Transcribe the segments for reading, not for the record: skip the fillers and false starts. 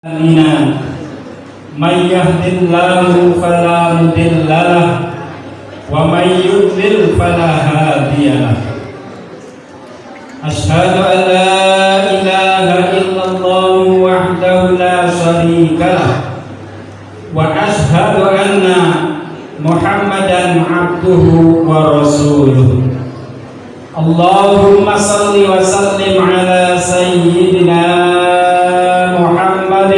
من يهد الله فلا مضل له ومن يضلل فلا هادي له أشهد أن لا إله إلا الله وحده لا شريك له وأشهد أن محمدا عبده ورسوله اللهم صل وسلم على سيدنا محمد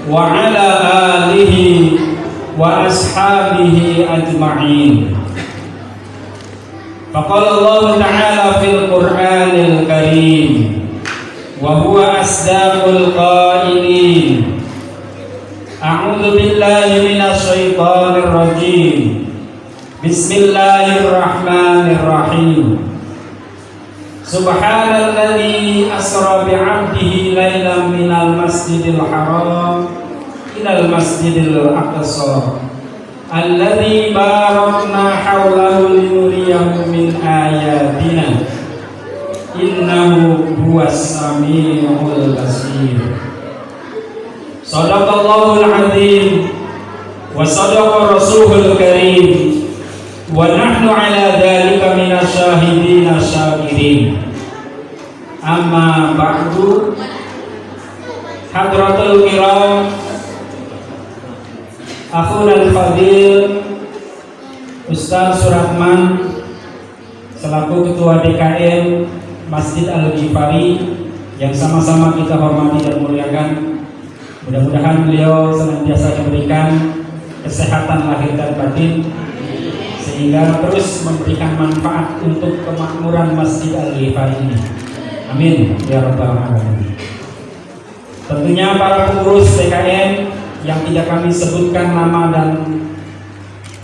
وعلى آله وأصحابه أجمعين. فقال الله تعالى في القرآن الكريم وهو أصدق القائلين أعوذ بالله من الشيطان الرجيم بسم الله الرحمن الرحيم سبحان الذي أسرى بعبده ليلا من المسجد الحرام إلى المسجد الأقصى الذي باركنا حوله لنريه من آياتنا إنه هو السميع البصير. صدق الله العظيم وصدق رسوله الكريم ونحن على ذلك من الشاهدين الشاكرين. أما بعد Hadratul Kiram Akhuna al-Fadil Ustaz Surahman selaku Ketua DKM Masjid Al-Ghifari yang sama-sama kita hormati dan muliakan, mudah-mudahan beliau senantiasa diberikan kesehatan lahir dan batin sehingga terus memberikan manfaat untuk kemakmuran Masjid Al-Ghifari ini. Amin ya rabbal alamin. Tentunya para pengurus DKM yang tidak kami sebutkan nama dan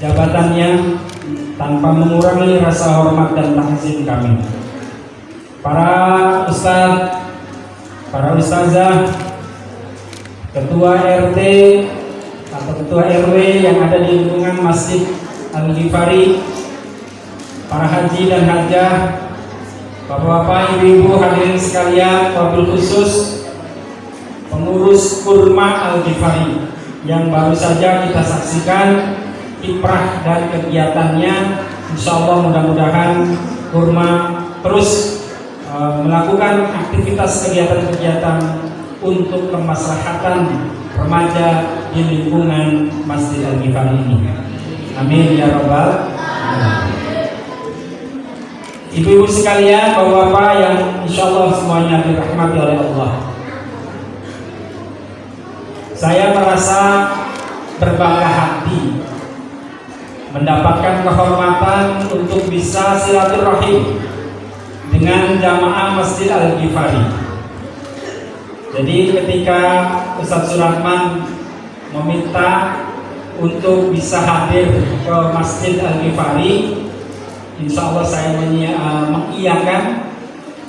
jabatannya tanpa mengurangi rasa hormat dan takzim kami. Para ustadz, para ustazah, ketua RT atau ketua RW yang ada di lingkungan Masjid Al-Ghifari, para haji dan hajah, bapak-bapak, ibu-ibu hadirin sekalian, wabil khusus pengurus Kurma Al-Ghifari yang baru saja kita saksikan kiprah dan kegiatannya. Insyaallah mudah-mudahan Kurma terus melakukan aktivitas kegiatan-kegiatan untuk kemaslahatan remaja di lingkungan Masjid Al-Ghifari ini. Amin ya rabbal alamin. Ibu-ibu sekalian, bapak-bapak yang insyaallah semuanya dirahmati oleh Allah, saya merasa berbangga hati mendapatkan kehormatan untuk bisa silaturahim dengan jamaah Masjid Al-Ghifari. Jadi ketika Ustaz Surahman meminta untuk bisa hadir ke Masjid Al-Ghifari, insya Allah saya mengiyakan,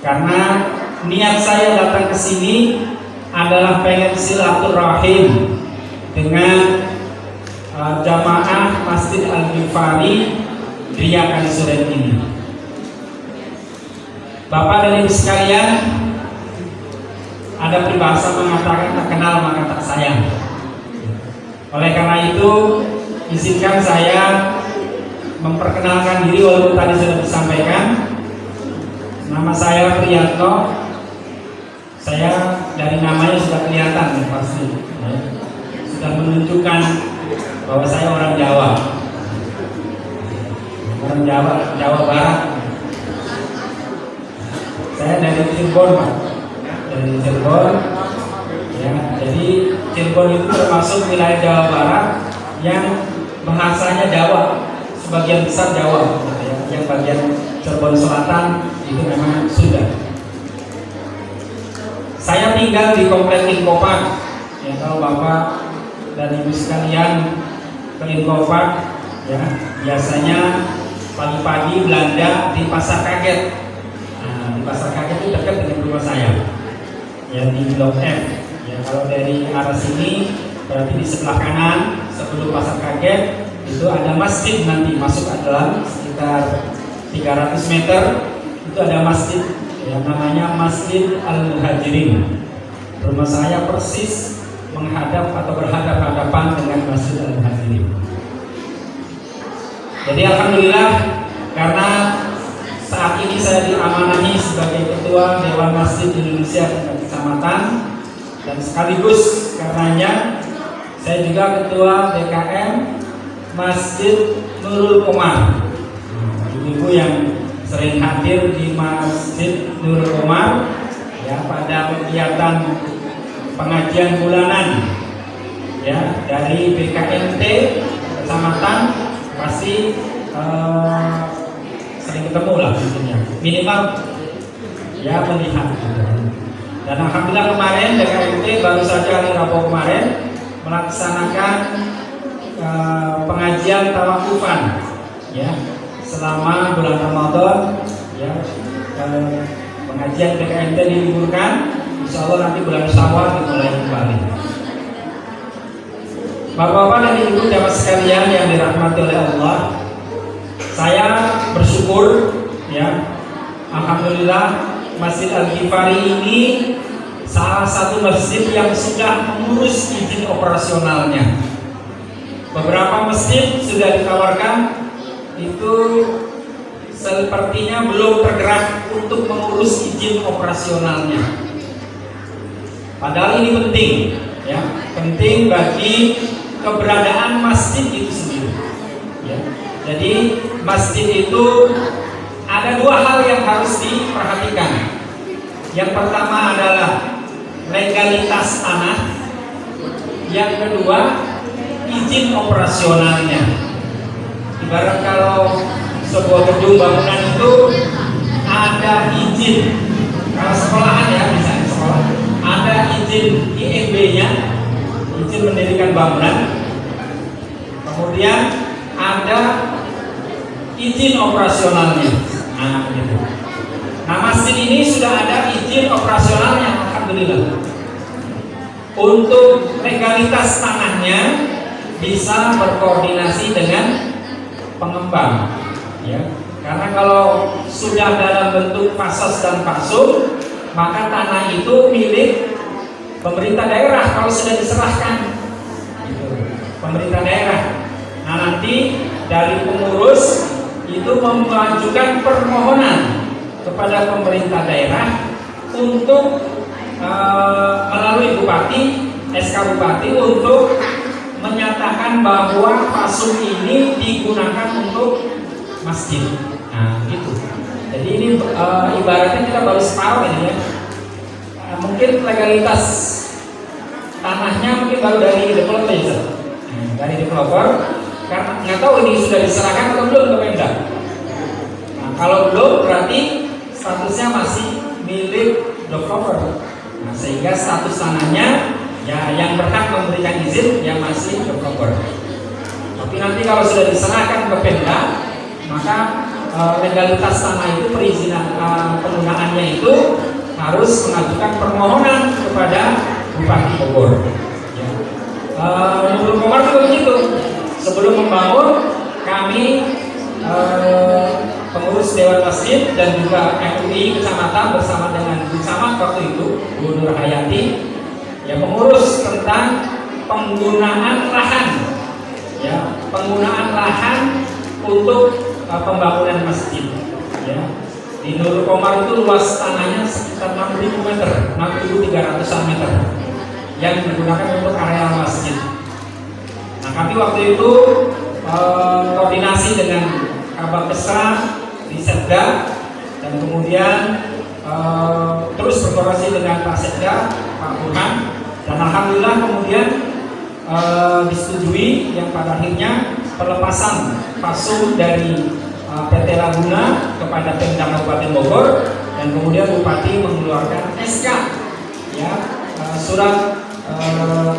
karena niat saya datang ke sini adalah pengen silaturahim dengan jamaah Masjid Al-Ghifari Ria Kanisuren ini. Bapak dan ibu sekalian, ada peribahasa mengatakan tak kenal maka tak sayang. Oleh karena itu, izinkan saya memperkenalkan diri walaupun tadi sudah disampaikan. Nama saya Priyanto. Saya dari namanya sudah kelihatan pasti, sudah menunjukkan bahwa saya orang Jawa, Jawa Barat. Saya dari Cirebon, Pak. Dari Cirebon, ya. Jadi Cirebon itu termasuk wilayah Jawa Barat yang bahasanya Jawa, sebagian besar Jawa, ya. Yang bagian Cirebon Selatan itu memang Sunda. Saya tinggal di Komplek Inkopak. Ya, kalau Bapak dan Ibu sekalian ke Inkopak, ya, biasanya pagi-pagi belanja di Pasar Kaget. Nah, di Pasar Kaget itu dekat dengan rumah saya, ya, di Blok F. Ya, kalau dari arah sini berarti di sebelah kanan sebelum Pasar Kaget itu ada masjid, nanti masuk ke dalam sekitar 300 meter itu ada masjid yang namanya Masjid Al-Muhajirin. Rumah saya persis menghadap atau berhadap-hadapan dengan Masjid Al-Muhajirin. Jadi alhamdulillah, karena saat ini saya diamanahi sebagai Ketua Dewan Masjid Indonesia tingkat kecamatan, dan sekaligus karenanya saya juga Ketua DKM Masjid Nurul Qomar. Ibu-ibu yang sering hadir di Masjid Nurul Qomar ya pada kegiatan pengajian bulanan ya dari BKMT kecamatan pasti sering ketemu lah minimal ya melihat. Dan alhamdulillah kemarin BKMT baru saja hari Rabu kemarin melaksanakan pengajian tawakufan ya selama bulan Ramadan ya. Pengajian BKMT diliburkan, insya Allah nanti bulan Syawal dimulai kembali. Bapak-bapak dan ibu jamaah sekalian yang dirahmati oleh Allah, saya bersyukur ya, alhamdulillah Masjid Al-Ghifari ini salah satu masjid yang sudah mengurus izin operasionalnya. Beberapa masjid sudah ditawarkan, itu sepertinya belum tergerak untuk mengurus izin operasionalnya. Padahal ini penting, ya, penting bagi keberadaan masjid itu sendiri. Ya. Jadi masjid itu ada dua hal yang harus diperhatikan. Yang pertama adalah legalitas tanah. Yang kedua izin operasionalnya. Ibarat kalau sebuah gedung bangunan itu ada izin, kalau sekolahan ya misalnya sekolah, ada izin IMB-nya, izin mendirikan bangunan, kemudian ada izin operasionalnya. Nah, gitu. Nah, masjid ini sudah ada izin operasionalnya, alhamdulillah. Untuk legalitas tanahnya bisa berkoordinasi dengan pengembang, ya. Karena kalau sudah dalam bentuk fasos dan fasum, maka tanah itu milik pemerintah daerah kalau sudah diserahkan, gitu. Pemerintah daerah. Nah, nanti dari pengurus itu mengajukan permohonan kepada pemerintah daerah untuk melalui bupati, SK Bupati untuk menyatakan bahwa fasum ini digunakan untuk masjid. Nah, gitu. Jadi ini ibaratnya kita baru separuh ini ya. Mungkin legalitas tanahnya mungkin baru dari developer ya. Dari developer, karena nggak tahu ini sudah diserahkan atau belum ke Pemda. Nah, kalau belum berarti statusnya masih milik developer. Nah, sehingga status tanahnya ya yang berhak memberikan izin yang masih developer. Tapi nanti kalau sudah diserahkan ke Pemda, maka legalitas tanah itu perizinan penggunaannya itu harus mengajukan permohonan kepada Bupati Bogor. Ya. Nurul Qomar juga begitu. Sebelum membangun, kami pengurus Dewan Masjid dan juga MUI Kecamatan bersama dengan Bu Camat waktu itu, Bu Nur Hayati, ya mengurus tentang penggunaan lahan, ya penggunaan lahan untuk pembangunan masjid. Ya. Di Nurul Qomar itu luas tanahnya sekitar 6.000 meter, 6.300 meter yang digunakan untuk area masjid. Nah, kami waktu itu koordinasi dengan Kabak Kesra di Setda dan kemudian terus berkoordinasi dengan Pak Setda, Pak Burhan, dan alhamdulillah kemudian disetujui yang pada akhirnya pelepasan fasum dari PT Laguna kepada Pemda Kabupaten Bogor, dan kemudian Bupati mengeluarkan SK, ya surat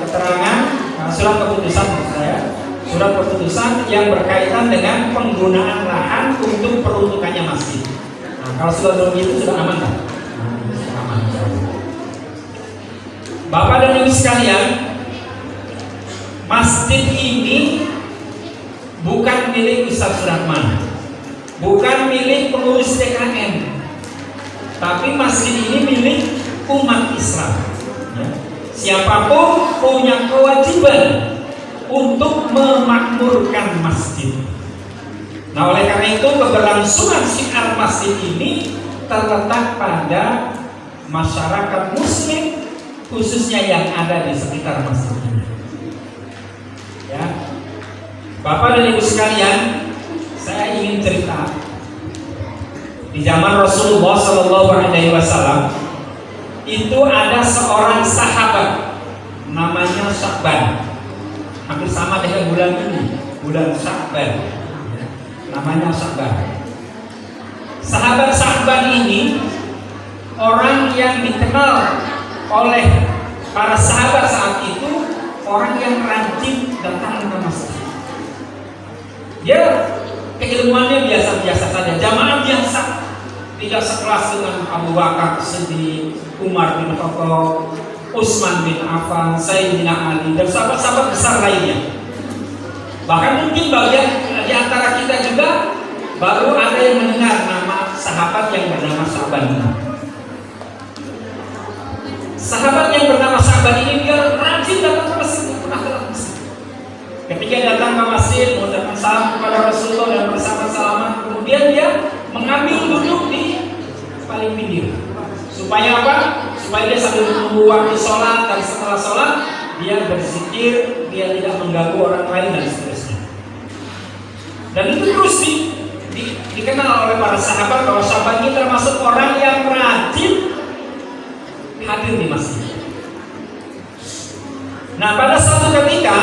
keterangan, surat keputusan surat keputusan yang berkaitan dengan penggunaan lahan untuk peruntukannya masjid. Nah, kalau sudah begitu sudah aman kan? Sudah aman. Bapak dan Ibu sekalian, masjid ini bukan milik Ustaz Surahman, bukan milik pengurus DKM, tapi masjid ini milik umat Islam. Ya. Siapapun punya kewajiban untuk memakmurkan masjid. Nah, oleh karena itu keberlangsungan syiar masjid ini terletak pada masyarakat muslim, khususnya yang ada di sekitar masjid ini. Ya, Bapak dan Ibu sekalian, saya ingin cerita di zaman Rasulullah SAW itu ada seorang sahabat namanya Sya'ban, hampir sama dengan bulan ini, bulan Sya'ban, namanya Sya'ban. Sahabat Sya'ban ini orang yang dikenal oleh para sahabat saat itu orang yang rajin datang ke masjid. Dia keilmuannya biasa-biasa saja, jamaah biasa, tidak sekelas dengan Abu Bakar Siddiq, Umar bin Khattab, Utsman bin Affan, Sayyidina Ali, dan sahabat-sahabat besar lainnya. Bahkan mungkin bagian di antara kita juga baru ada yang mendengar nama sahabat yang bernama Sya'ban ini. Sahabat yang bernama Sya'ban ini dia rajin datang ke masjid, pernah datang ke masjid. Ketika datang ke masjid, mengucapkan salam kepada Rasulullah dan bersama-salaman, kemudian dia mengambil duduk di paling pinggir. Supaya apa? Supaya dia sambil menunggu waktu sholat, dan setelah sholat dia berzikir, dia tidak mengganggu orang lain dan seterusnya. Dan itu terus dikenal oleh para sahabat bahwa Sya'ban ini termasuk orang yang rajin hadir di masjid. Nah, pada suatu ketika,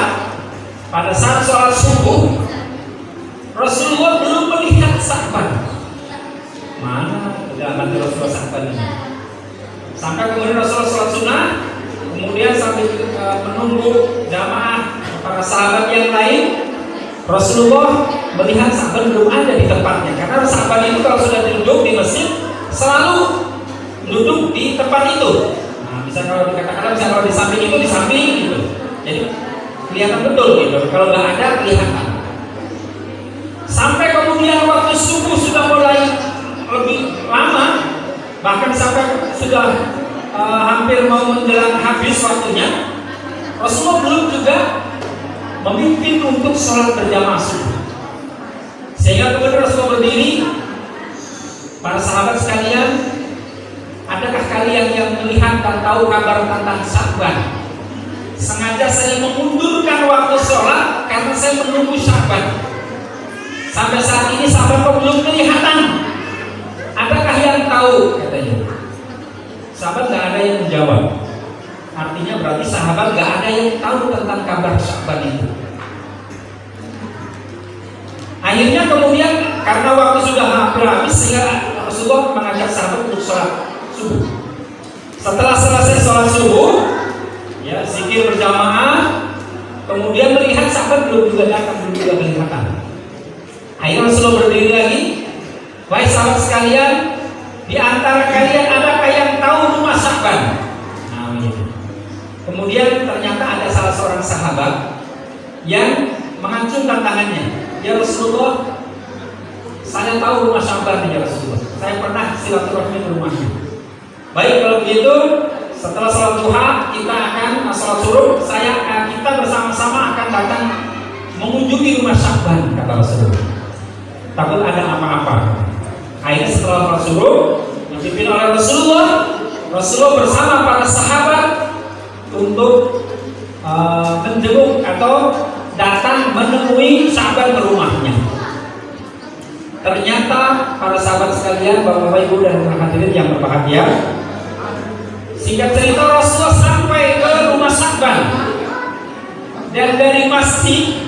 pada saat sholat subuh, Rasulullah belum melihat Sya'ban. Mana kedatangan Rasulullah Sya'ban ini? Sampai kemudian Rasulullah sholat sunnah, kemudian sambil menunggu jamaah para sahabat yang lain, Rasulullah melihat Sya'ban belum ada di tempatnya. Karena Sya'ban itu kalau sudah duduk di masjid selalu duduk di tempat itu. Nah, bisa kalau dikatakan bisa kalau di samping itu di samping gitu. Jadi kelihatan betul gitu. Kalau nggak ada kelihatan. Sampai kemudian waktu subuh sudah mulai lebih lama, bahkan sampai sudah hampir mau menjelang habis waktunya, Rasulullah belum juga memimpin untuk sholat berjamaah subuh. Sehingga kemudian Rasulullah berdiri, para sahabat sekalian, adakah kalian yang melihat dan tahu kabar tentang Sya'ban? Sengaja saya mengundurkan waktu sholat karena saya menunggu Sya'ban. Sampai saat ini Sya'ban kok belum kelihatan. Adakah yang tahu? Katanya. Sahabat gak ada yang menjawab. Artinya berarti sahabat gak ada yang tahu tentang kabar Sya'ban itu. Akhirnya kemudian karena waktu sudah hampir habis, sehingga Rasulullah mengajak sahabat untuk sholat subuh. Setelah selesai sholat subuh, ya zikir berjamaah, kemudian melihat sahabat belum juga datang, belum juga kelihatan. Akhirnya Rasulullah berdiri lagi, wahai sahabat sekalian, di antara kalian adakah yang tahu rumah Sya'ban? Nah, begitu. Kemudian ternyata ada salah seorang sahabat yang mengacungkan tangannya. Ya Rasulullah, saya tahu rumah Sya'ban ya Rasulullah. Saya pernah silaturahmi ke rumahnya. Baik, kalau begitu setelah sholat duha kita akan sholat suruh, kita bersama-sama akan datang mengunjungi rumah Sya'ban, kata Rasulullah. Takut ada apa-apa. Akhirnya setelah sholat suruh dipimpin oleh Rasulullah bersama para sahabat untuk menjenguk atau datang menemui Sya'ban ke rumahnya. Ternyata para sahabat sekalian, Bapak Ibu dan hadirin yang berbahagia, singkat cerita Rasulullah sampai ke rumah Sya'ban, dan dari masjid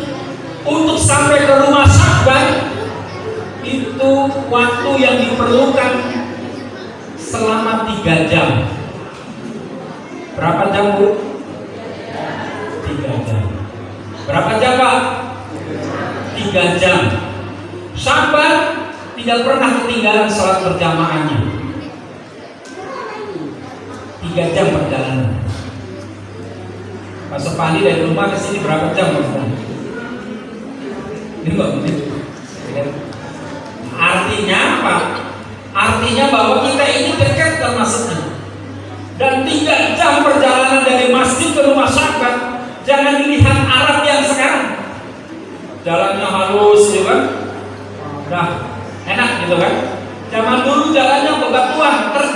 untuk sampai ke rumah Sya'ban itu waktu yang diperlukan selama 3 jam. Berapa jam, Bu? 3 jam. Berapa jam, Pak? 3 jam. Sya'ban tidak pernah ketinggalan sholat berjamaahnya. 3 jam perjalanan. Pak Sopani dari rumah ke sini berapa jam, Pak? 5 menit. Artinya apa? Artinya bahwa kita ini dekat termasuknya. Dan 3 jam perjalanan dari masjid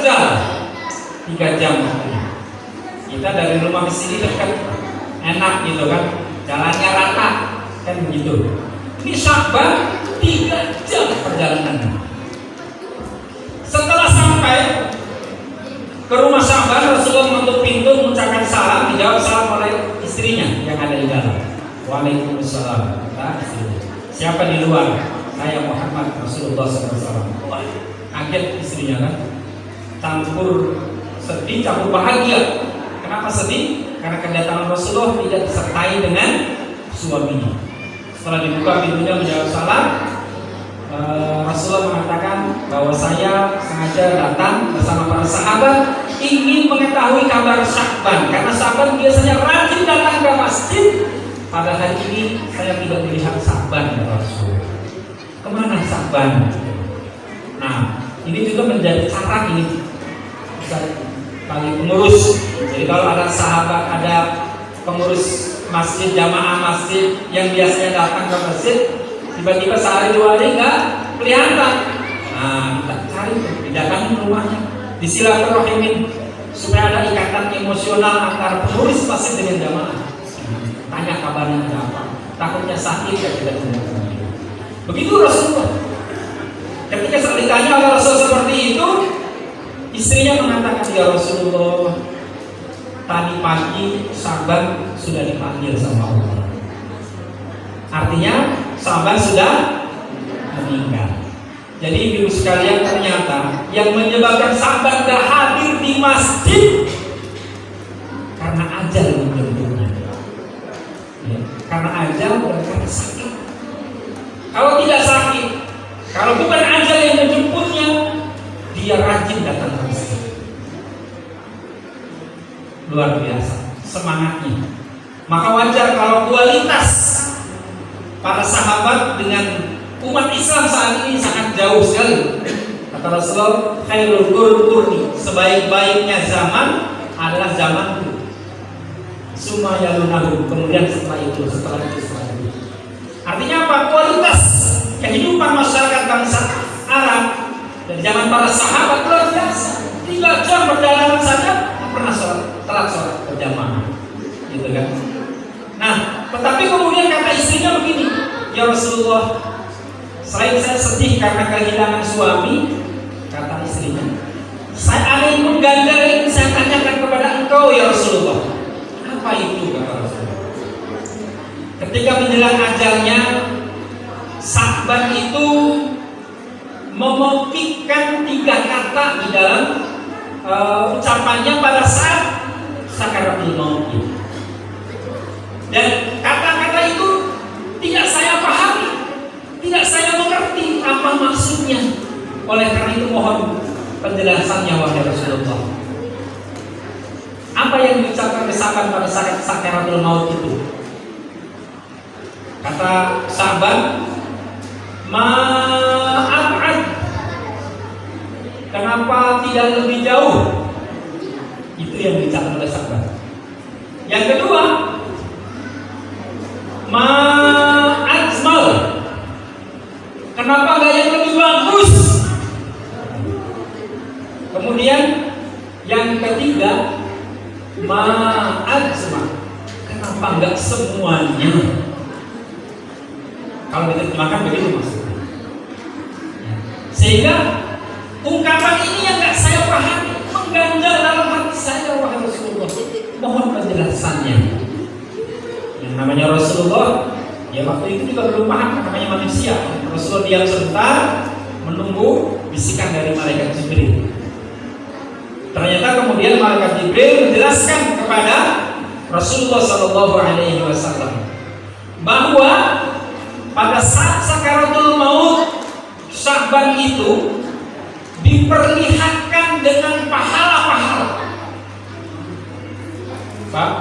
ajal 3 jam. Kita dari rumah ke sini dekat, enak gitu kan, jalannya rata kan begitu. Ini Sya'ban 3 jam perjalanan. Setelah sampai ke rumah Sya'ban, Rasulullah menutup pintu, mengucapkan salam, dijawab salam oleh istrinya yang ada di dalam. Waalaikumsalam. Kata istrinya, siapa di luar? Saya Muhammad Rasulullah SAW. Wah, kaget istrinya kan, campur sedih, campur bahagia. Kenapa sedih? Karena kedatangan Rasulullah tidak disertai dengan suaminya. Setelah dibuka pintunya menjawab salam, Rasulullah mengatakan bahwa saya sengaja datang bersama para sahabat ingin mengetahui kabar Sya'ban, karena Sya'ban biasanya rajin datang ke masjid. Pada hari ini saya tidak melihat Sya'ban ya Rasul. Kemana Sya'ban? Nah, ini juga menjadi cara ini bagi pengurus. Jadi kalau ada sahabat, ada pengurus masjid, jamaah masjid yang biasanya datang ke masjid, tiba-tiba sehari 2 hari nggak kelihatan. Nah, kita cari, didatangi rumahnya, disilaturahmin supaya ada ikatan emosional antara pengurus masjid dengan jamaah. Tanya kabarnya ada apa? Takutnya sakit ya tidak sembuh. Begitu Rasulullah. Ketika ditanya oleh Rasul seperti itu, istrinya mengatakan, ya Rasulullah, tadi pagi Sya'ban sudah dipanggil sama Allah. Artinya Sya'ban sudah meninggal. Jadi ibu sekalian, ternyata yang menyebabkan Sya'ban gak hadir di masjid karena ajal menjemputnya. Ya, karena ajal dan karena sakit. Kalau tidak sakit, kalau bukan ajal yang menjemputnya, dia rajin datang ke masjid. Luar biasa semangatnya. Maka wajar kalau kualitas para sahabat dengan umat Islam saat ini sangat jauh sekali. Kata Rasulullah, khairul quruni, sebaik-baiknya zaman adalah zaman itu. Summa yalunahu, kemudian setelah itu. Artinya apa? Kualitas kehidupan masyarakat bangsa Arab dari zaman para sahabat luar biasa. 3 jam perjalanan saja pernah telat sholat berjamaah, gitu kan? Nah, tetapi kemudian kata istrinya begini, ya Rasulullah, selain saya sedih karena kehilangan suami, kata istrinya, saya ada yang mengganjal yang saya tanyakan kepada engkau ya Rasulullah. Apa itu kata Rasulullah? Ketika menjelang ajalnya, Sya'ban itu memotikkan 3 kata di dalam ucapannya pada saat sakaratul maut. Dan kata-kata itu tidak saya pahami, tidak saya mengerti apa maksudnya. Oleh karena itu mohon penjelasannya wahai Rasulullah. Apa yang diucapkan Sya'ban pada saat sakaratul maut itu? Kata Sya'ban, ma'ab'ad, kenapa tidak lebih jauh? Itu yang diucapkan oleh Sya'ban. Yang kedua, ma'ajmal, kenapa gak yang lebih bagus? Kemudian yang ketiga, ma'ajmal, kenapa gak semuanya? Kalau diterjemahkan begitu maksudnya. Sehingga ungkapan ini yang gak saya pahami, mengganjal dalam hati saya wahai Rasulullah. Mohon penjelasannya. Yang namanya Rasulullah, ya waktu itu juga belum paham, namanya manusia. Rasulullah diam sebentar menunggu bisikan dari malaikat Jibril. Ternyata kemudian malaikat Jibril menjelaskan kepada Rasulullah SAW bahwa pada saat sakaratul maut, Sya'ban itu diperlihatkan dengan pahala-pahala. Pak,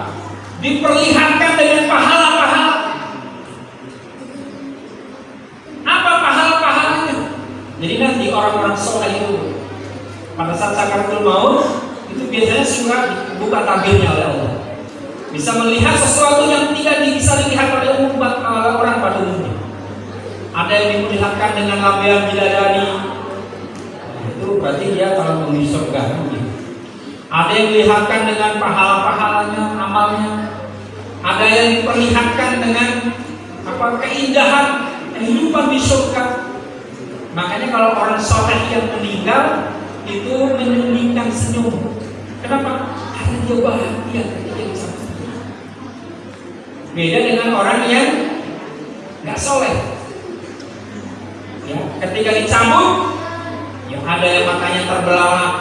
diperlihatkan dengan pahala-pahala. Apa pahala-pahalanya? Jadi nanti orang-orang soleh itu pada saat sakaratul maut itu biasanya suka dibuka tabirnya oleh Allah. Bisa melihat sesuatu yang tidak bisa dilihat oleh umat orang pada umumnya. Ada yang diperlihatkan dengan lambaian bidadari. Itu berarti dia kalau menuju surga. Ada yang dilihatkan dengan pahala-pahalanya, amalnya. Ada yang diperlihatkan dengan keindahan kehidupan di surga. Makanya kalau orang soleh yang meninggal itu menyembunyikan senyum. Kenapa? Karena dia bahagia ketika di sana. Beda dengan orang yang nggak soleh. Ya, ketika dicambuk, yang ada yang matanya terbelalak,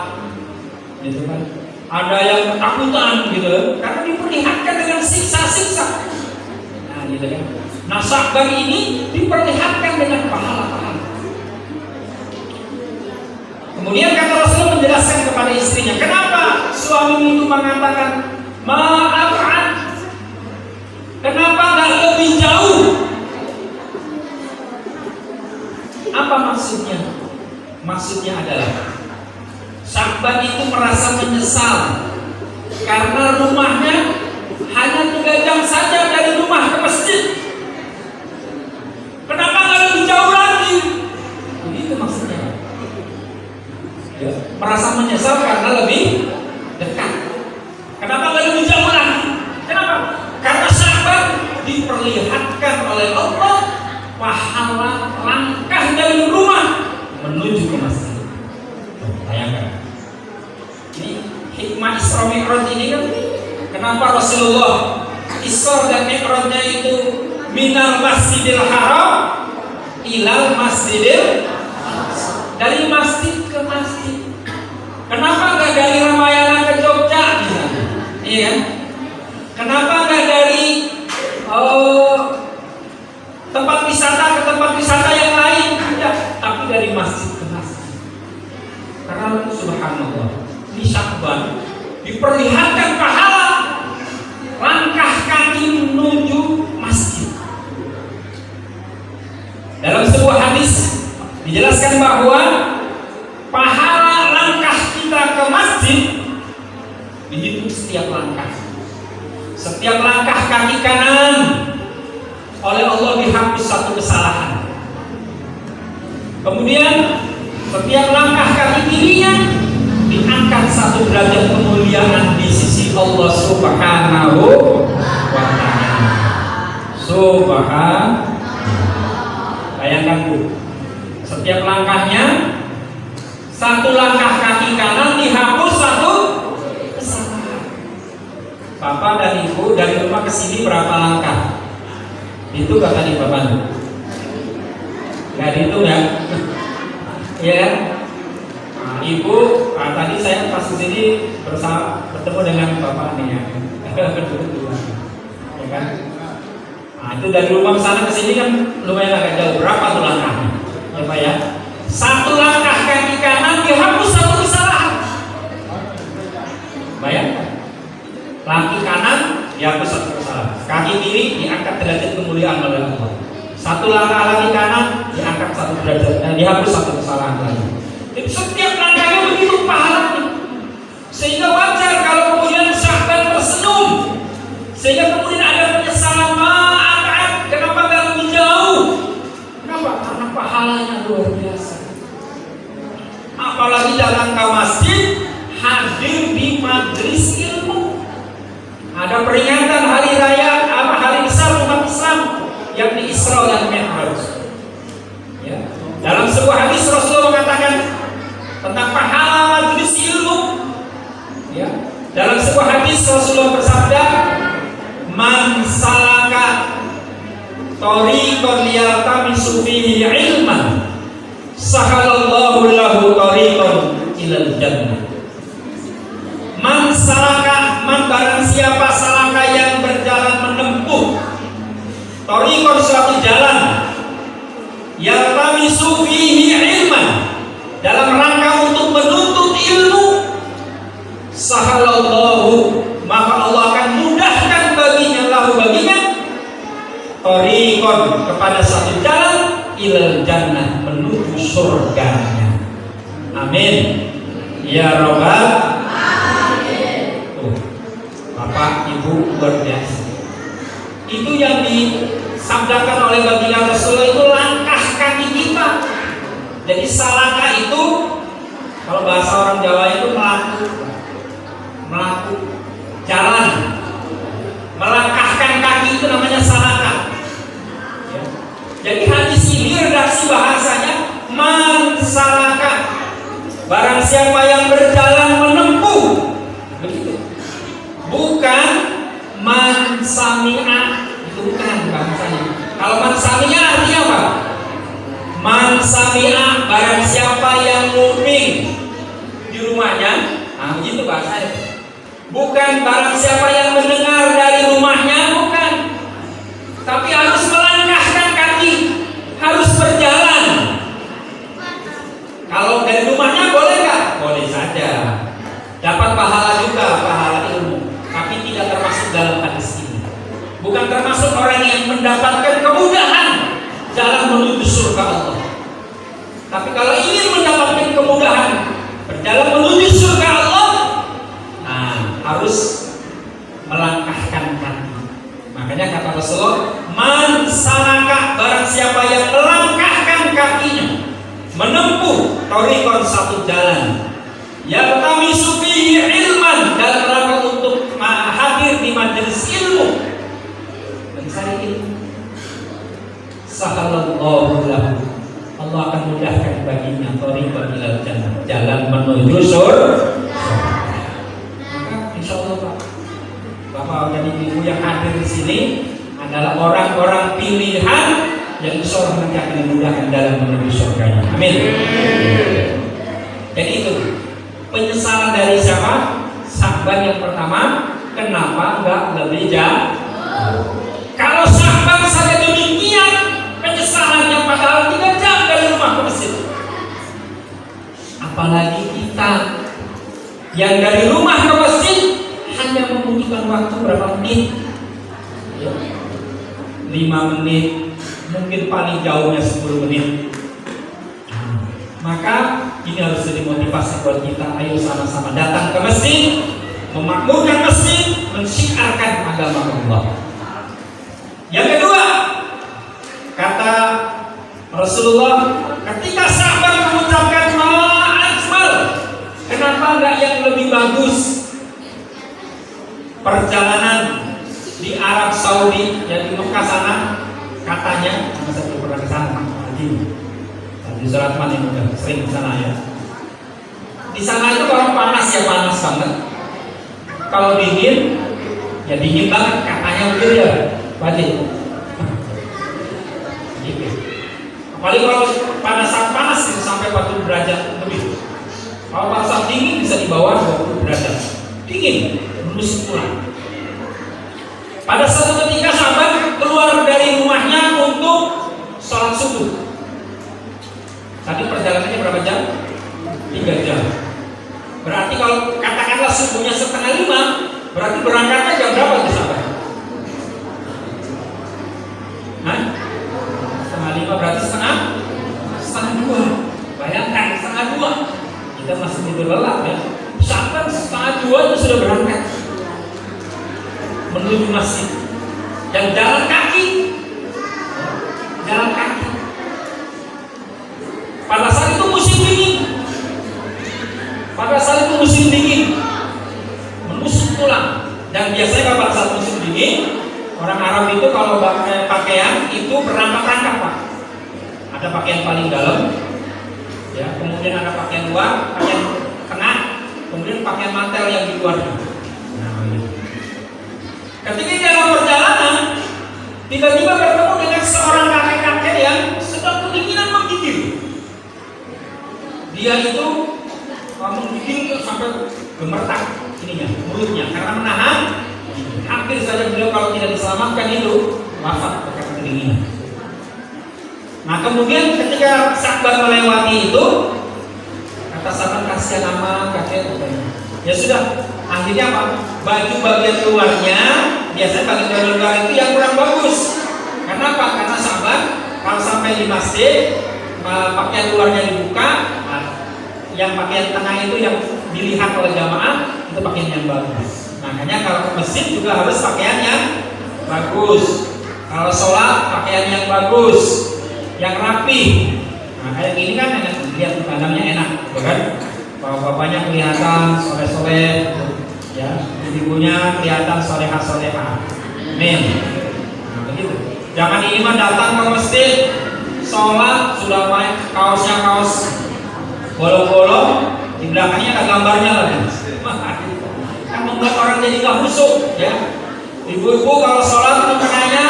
gitu kan? Ada yang ketakutan, gitu, karena diperlihatkan dengan siksa-siksa. Nah, gitu kan? Nah, sabar ini diperlihatkan dengan pahala-pahala. Kemudian kata Rasulullah menjelaskan kepada istrinya, kenapa suami itu mengatakan maafkan? Kenapa nggak lebih jauh? Apa maksudnya? Maksudnya adalah sahabat itu merasa menyesal karena rumahnya hanya 3 jam saja dari rumah ke masjid. Kenapa nggak lebih jauh lagi? Begitu maksudnya. Ya, merasa menyesal karena lebih dekat. Kenapa nggak lebih jauh lagi? Kenapa? Karena sahabat diperlihatkan oleh Allah pahala langkah dari rumah menuju ke masjid. Bayangkan. Ini hikmah Isra Mi'raj ini kan, kenapa Rasulullah Isra dan Mi'rajnya itu minal Masjidil Haram ilal Masjidil, dari masjid ke masjid. Kenapa nggak dari Ramayana ke Jogja misalnya? Iya kan? Kenapa nggak dari tempat wisata ke tempat wisata yang lain? Tidak, tapi dari masjid ke masjid. Karena subhanallah, di Sya'ban diperlihatkan pahala langkah kaki menuju masjid. Dalam sebuah hadis dijelaskan bahwa pahala langkah kita ke masjid dihitung setiap langkah. Setiap langkah kaki kanan oleh Allah dihapus 1 kesalahan. Kemudian setiap langkah kaki kirinya diangkat 1 derajat kemuliaan di sisi Allah Subhanahu wa ta'ala. Subhan. Bayangkan Bu, setiap langkahnya 1 langkah kaki kanan dihapus 1 kesalahan. Bapak dan Ibu dari rumah ke sini berapa langkah? Itu kata di Bapak. Nggak dihitung ya? Iya kan? Nah, Ibu, tadi saya pas di sini bertemu dengan Bapak nih ya. Ya kan? Nah, itu dari rumah ke sana ke sini kan lumayan agak jauh. Berapa tuh langkahnya? Ya Pak ya. 1 langkah kaki kanan dihapus 1 kesalahan. Bayangkan. Kaki kanan dihapus 1 kesalahan. Kaki kiri diangkat derajat kemuliaan oleh Allah. 1 langkah kaki kanan diangkat 1 derajat, dihapus 1 kesalahan lagi. Jadi setiap langkahnya begitu pahalanya. Sehingga wajar kalau kemudian sahabat tersenyum. Sehingga kemudian ada penyesalan, maaf, kenapa nggak lebih jauh? Kenapa? Karena pahalanya luar biasa. Apalagi datang ke masjid, hadir di majelis ilmu. Ada peringatan hari raya, hari besar umat Islam, yakni Isra dan Mi'raj. Ya. Dalam sebuah hadis Rasulullah mengatakan tentang pahala majelis ilmu. Ya. Dalam sebuah hadis Rasulullah bersabda, "Man salaka thariqan yaltamisu fihi ilman, sahalallahu lahu thariqan ilal jannah." Man salaka, man barang siapa salaka yang berjalan menempuh thariqan suatu jalan yaltamisu fihi ilman, dalam rangka untuk menuntut ilmu, sahalallahu, maka Allah akan mudahkan baginya thariqan, kepada satu jalan ilal jannah, menuju surganya. Amin ya rabbal alamin. Bapak Ibu luar biasa. Itu yang disabdakan oleh baginda Rasulullah, itu langkah kaki kita. Jadi salaka itu kalau bahasa orang Jawa itu melaku. melakukan jalan, melangkahkan kaki itu namanya saraka. Ya. Jadi hadis ini redaksi bahasanya man saraka, barang siapa yang berjalan menempuh, begitu. Bukan man sami'a, itu bukan bahasanya. Kalau man sami'a artinya apa? Man sami'a, barang siapa yang nguping di rumahnya, nah begitu bahasanya. Bukan barang siapa yang mendengar dari rumahnya, bukan. Tapi harus melangkahkan kaki, harus berjalan. Kalau dari rumahnya boleh nggak? Boleh saja. Dapat pahala juga, pahala ilmu. Tapi tidak termasuk dalam hadis ini. Bukan termasuk orang yang mendapatkan kemudahan jalan menuju surga Allah. Tapi kalau ingin mendapatkan kemudahan berjalan menuju surga Allah, nah harus melangkahkan kaki. Makanya kata Rasulullah, man saraka, barang siapa yang melangkahkan kakinya menempuh thoriqon, satu jalan, yang kami sufihi ilman, dalam rangka untuk hadir di majelis ilmu, mencari ilmu, sahalallahu lahu, Allah akan mudahkan baginya thoriqon ilal jannah, jalan menuju surga. Maka insya Allah Pak, Bapak dan Ibu yang hadir di sini adalah orang-orang pilihan yang insya Allah nanti akan dimudahkan dalam menuju surganya. Amin. Jadi itu penyesalan dari siapa? Sahabat yang pertama, kenapa enggak lebih jauh? Kalau sahabat saja demikian penyesalannya, padahal 3 jam dari rumah ke masjid. Apalagi kita yang dari rumah ke masjid hanya membutuhkan waktu berapa menit? 5 menit, mungkin paling jauhnya 10 menit. Maka ini harus jadi motivasi buat kita. Ayo sama-sama datang ke masjid, memakmurkan masjid, mensyiarkan agama Allah. Yang kedua, kata Rasulullah, ketika sahabat mengucapkan ma'ajmal, kenapa enggak yang lebih bagus perjalanan di Arab Saudi, yang di Mekah sana? Katanya, saya belum pernah ke sana, di Suratman ini udah sering ke sana ya. Di sana itu kalau panas ya panas banget, kalau dingin ya dingin banget, katanya begitu ya, Badik. Gitu. Apalagi kalau panas sampai 40 derajat lebih. Kalau panas dingin bisa di bawah 20 derajat. Dingin, musim pulang. Pada satu ketika sahabat keluar dari rumahnya untuk sholat subuh. Tadi perjalanannya berapa jam? 3 jam. Berarti kalau katakanlah subuhnya 4:30, berarti berangkatnya jam berapa itu sahabat? Hah? 4:30 berarti setengah 2. Bayangkan 1:30. Kita masih tidur lelap ya. Sahabat 1:30 itu sudah berangkat menuju masjid. Dan jalan kaki. Pada saat itu musim dingin. Musim pulang. Dan biasanya pada saat musim dingin, orang Arab itu kalau pakai pakaian itu berangkat-rangkat Pak. Ada pakaian paling dalam, ya, kemudian ada pakaian luar, pakaian tengah, kemudian pakaian mantel yang di luar. Nah, gitu. Ketika dalam perjalanan, tiba-tiba bertemu dengan seorang kakek-kakek yang sedang kedinginan menggigil. Dia itu menggigil sampai gemetar ininya, mulutnya, karena menahan. Hampir saja beliau kalau tidak diselamatkan itu wafat karena kedinginan. Nah kemudian ketika sahabat melewati itu, kata sahabat, kasihan nama kakek. Ya sudah, akhirnya apa? Baju bagian luarnya, biasanya bagian luar itu yang kurang bagus. Karena apa? Karena sahabat kalau sampai di masjid, pakaian luarnya dibuka, yang pakaian tengah itu yang dilihat oleh jamaah itu pakaian yang bagus. Makanya kalau ke masjid juga harus pakaian yang bagus. Kalau sholat pakaian yang bagus, yang rapi. Nah kayak gini kan enak, lihat pandangnya enak, gitu kan? Bapaknya kelihatan soleh-soleh, Ya, ibunya kelihatan soleha-soleha. Amin. Nah, begitu. Jangan ini mah datang ke masjid, sholat sudah main kaosnya kaos bolong-bolong, di belakangnya ada gambarnya lagi. Kan membuat orang jadi gak khusyuk, ya. Ibu-ibu kalau sholat mukenanya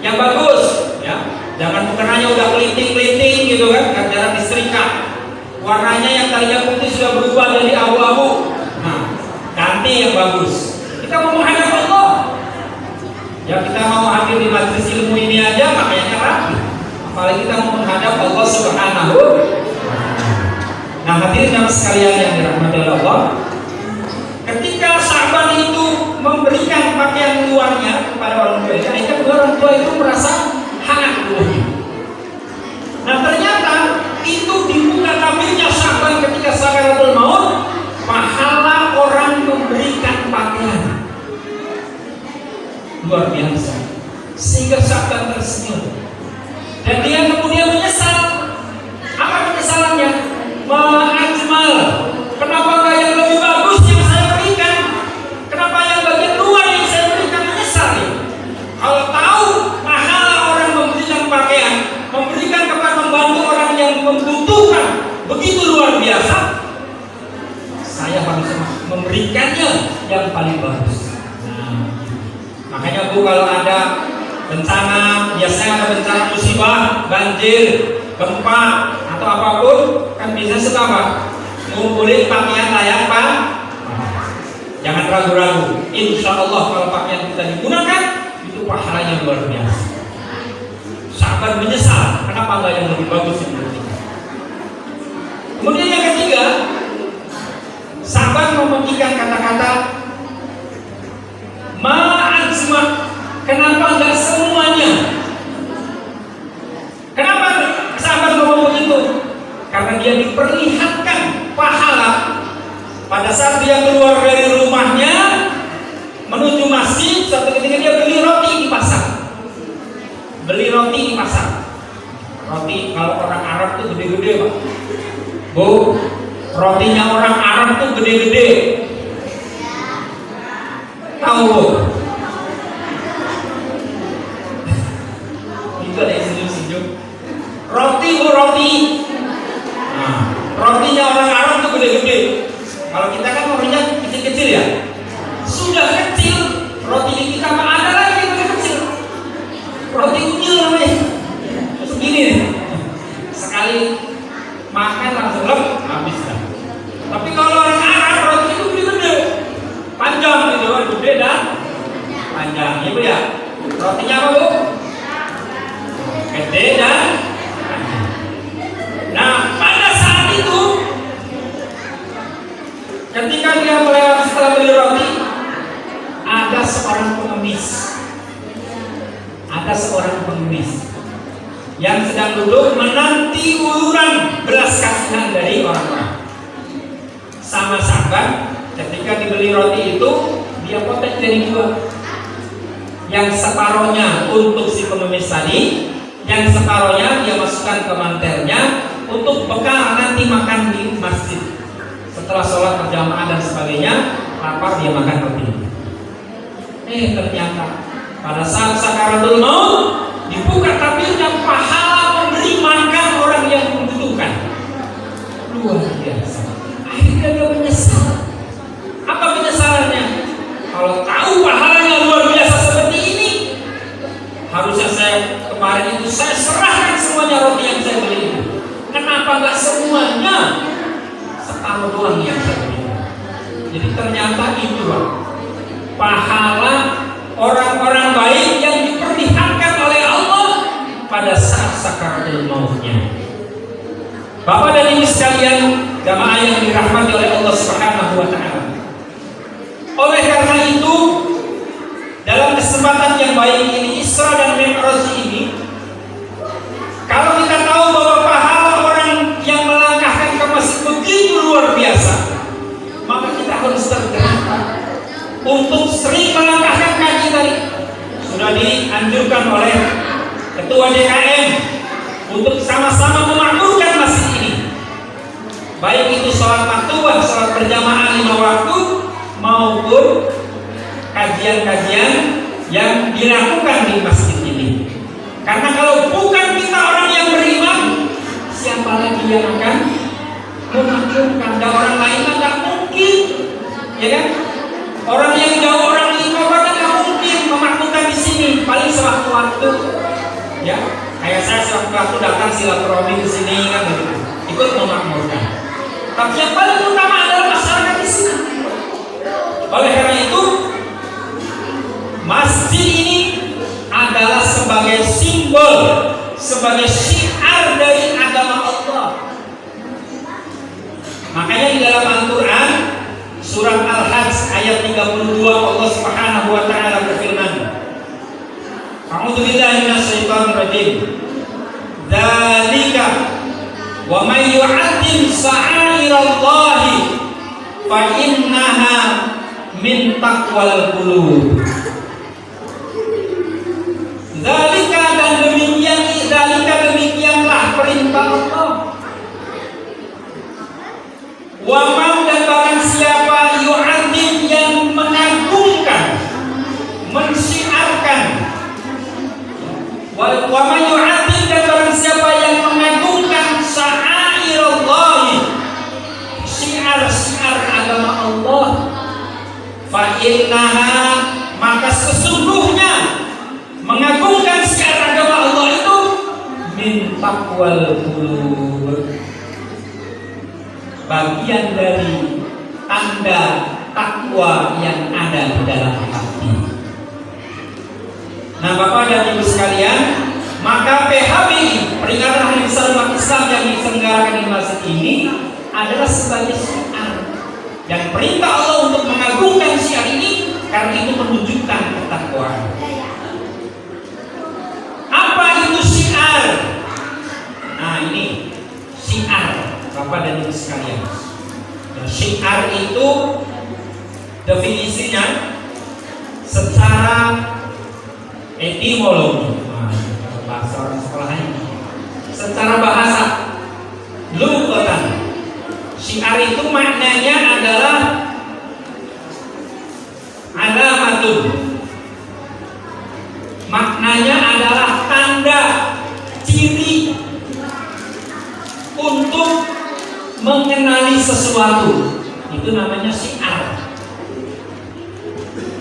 yang bagus, ya. Jangan mukenanya udah keliting-keliting gitu kan, jarang disetrika. Warnanya yang tadinya putih sudah berubah jadi abu-abu. Nah, ganti yang bagus. Kita mau menghadap Allah. Ya, kita mau hadir di majelis ilmu ini aja makanya rapi. Apalagi kita mau menghadap Allah Subhanahu. Nah, hadirin yang sekalian yang dirahmati Allah, ketika sahabat itu memberikan pakaian luarnya kepada orang tua, akhirnya orang tua itu merasa hangat tubuhnya. Nah, ternyata itu dibuka tabirnya sahabat ketika sakaratul maut, pahala orang memberikan pakaian. Luar biasa. Sehingga sahabat tersenyum. Dan dia kemudian menyesal. Apa penyesalannya? Ma'ajmal. Kenapa nggak yang lebih bagus yang saya berikan? Kenapa yang bagian luar yang saya berikan? Menyesal nih. Kalau tahu pahala orang memberikan pakaian, memberikan kepada membantu orang yang membutuhkan begitu luar biasa, saya harus memberikannya yang paling bagus. Nah, makanya Bu, kalau ada bencana, biasanya ada bencana musibah, banjir, gempa atau apapun, kan bisa suka apa? Ngumpulin pakaian layak Pak. Jangan ragu-ragu. Insya Allah kalau pakaian kita digunakan, itu pahalanya luar biasa. Sahabat menyesal, kenapa enggak yang lebih bagus yang berikutnya? Kemudian yang ketiga, sahabat memikirkan kata-kata ma'azma. Kenapa enggak semuanya? Kenapa sahabat ngomong begitu? Karena dia diperlihatkan pahala pada saat dia keluar dari rumahnya menuju masjid. Suatu ketika dia beli roti di pasar. Beli roti di pasar. Roti kalau orang Arab tuh gede-gede, Pak. Bu, rotinya orang Arab tuh gede-gede. Tahu, Bu? Itu ada yang senyum-senyum. Roti, Bu, roti. Nah, rotinya orang Arab tuh gede-gede. Kalau kita kan rotinya kecil-kecil ya. Sudah kecil, roti di kita mah ada lagi yang lebih kecil. Roti unyil namanya. Segini nih. Sekali makan langsung habis dah. Tapi kalau orang Arab roti itu gede-gede, panjang gitu, gede dan panjang. Ibu ya, rotinya apa Bu? Gede dan panjang. Nah, pada saat itu, ketika dia melewati setelah beli roti, ada seorang pengemis. Ada seorang pengemis yang sedang duduk menanti uluran belas kasihan dari orang-orang. Sama sahabat, ketika dibeli roti itu, dia potong dari dua. Yang separohnya untuk si pengemis tadi, yang separohnya dia masukkan ke mantelnya untuk bekal nanti makan di masjid. Setelah sholat berjamaah dan sebagainya, lapar dia makan roti. Ternyata pada saat sakaratul maut dibuka tabirnya pahala memberi makan orang yang membutuhkan. Luar biasa. Akhirnya dia menyesal. Apa penyesalannya? Kalau tahu pahalanya luar biasa seperti ini, harusnya saya kemarin itu saya serahkan semuanya roti yang saya beli itu. Kenapa nggak semuanya? Separuh doang yang saya beli. Jadi ternyata itu pahala orang-orang baik yang diperlihatkan oleh Allah pada saat sakaratul mautnya. Bapak dan Ibu sekalian, jamaah yang dirahmati oleh Allah Subhanahu wa taala. Oleh karena itu, dalam kesempatan yang baik ini, Isra dan Mi'raj ini, kalau kita tahu bahwa pahala orang yang melangkahkan ke masjid begitu luar biasa, maka kita harus tergerak untuk sering melangkahkan kaki tadi. Sudah dianjurkan oleh Ketua DKM untuk sama-sama memakmurkan masjid ini. Baik itu sholat maktubah, sholat berjamaah 5 waktu, maupun kajian-kajian yang dilakukan di masjid ini. Karena kalau bukan kita orang yang beriman, siapa lagi yang akan memakmurkan? Dan orang lain nggak mungkin, ya kan? Orang yang jauh, orang lima bahkan nggak mungkin memakmurkan di sini. Paling sewaktu-waktu, ya. Kayak saya sewaktu-waktu datang silaturahmi ke sini kan, begitu. Ikut memakmurkan. Tapi yang paling utama adalah masyarakat di sini. Oleh karena itu, masjid ini adalah sebagai simbol, sebagai syiar dari agama Allah. Makanya di dalam Al-Quran surat Al-Hajj ayat 32 Allah Subhanahu wa taala berfirman, A'udzu billahi minasyaitonir rajim. Dzalika wa may yu'azzim sha'airallahi fa innaha min taqwal qulub. Dzalika dan demikianlah perintah Allah. Wa man dan barang siapa yu'azzim yang mengagungkan, mensyiarkan. Wa man yu'azzim dan barang siapa yang mengagungkan sya'airallahi, syiar-syiar agama Allah, fa innaha, maka sesungguhnya mengagungkan syiar agama Allah itu min taqwal qulub, bagian dari tanda takwa yang ada di dalam hati. Nah, Bapak dan Ibu sekalian, maka PHBI, peringatan Hari Besar Umat Islam yang diselenggarakan di masjid ini adalah sebagai syiar. Dan perintah Allah untuk mengagungkan syiar ini karena itu menunjukkan ketakwaan. Apa itu syiar? Nah, ini syiar, Bapak dan Ibu sekalian. Dan syiar itu definisinya secara etimologi, bahasa orang sekolahnya, secara bahasa lughatan, syiar itu maknanya adalah alamatun, maknanya adalah tanda, ciri untuk mengenali sesuatu. Itu namanya syiar.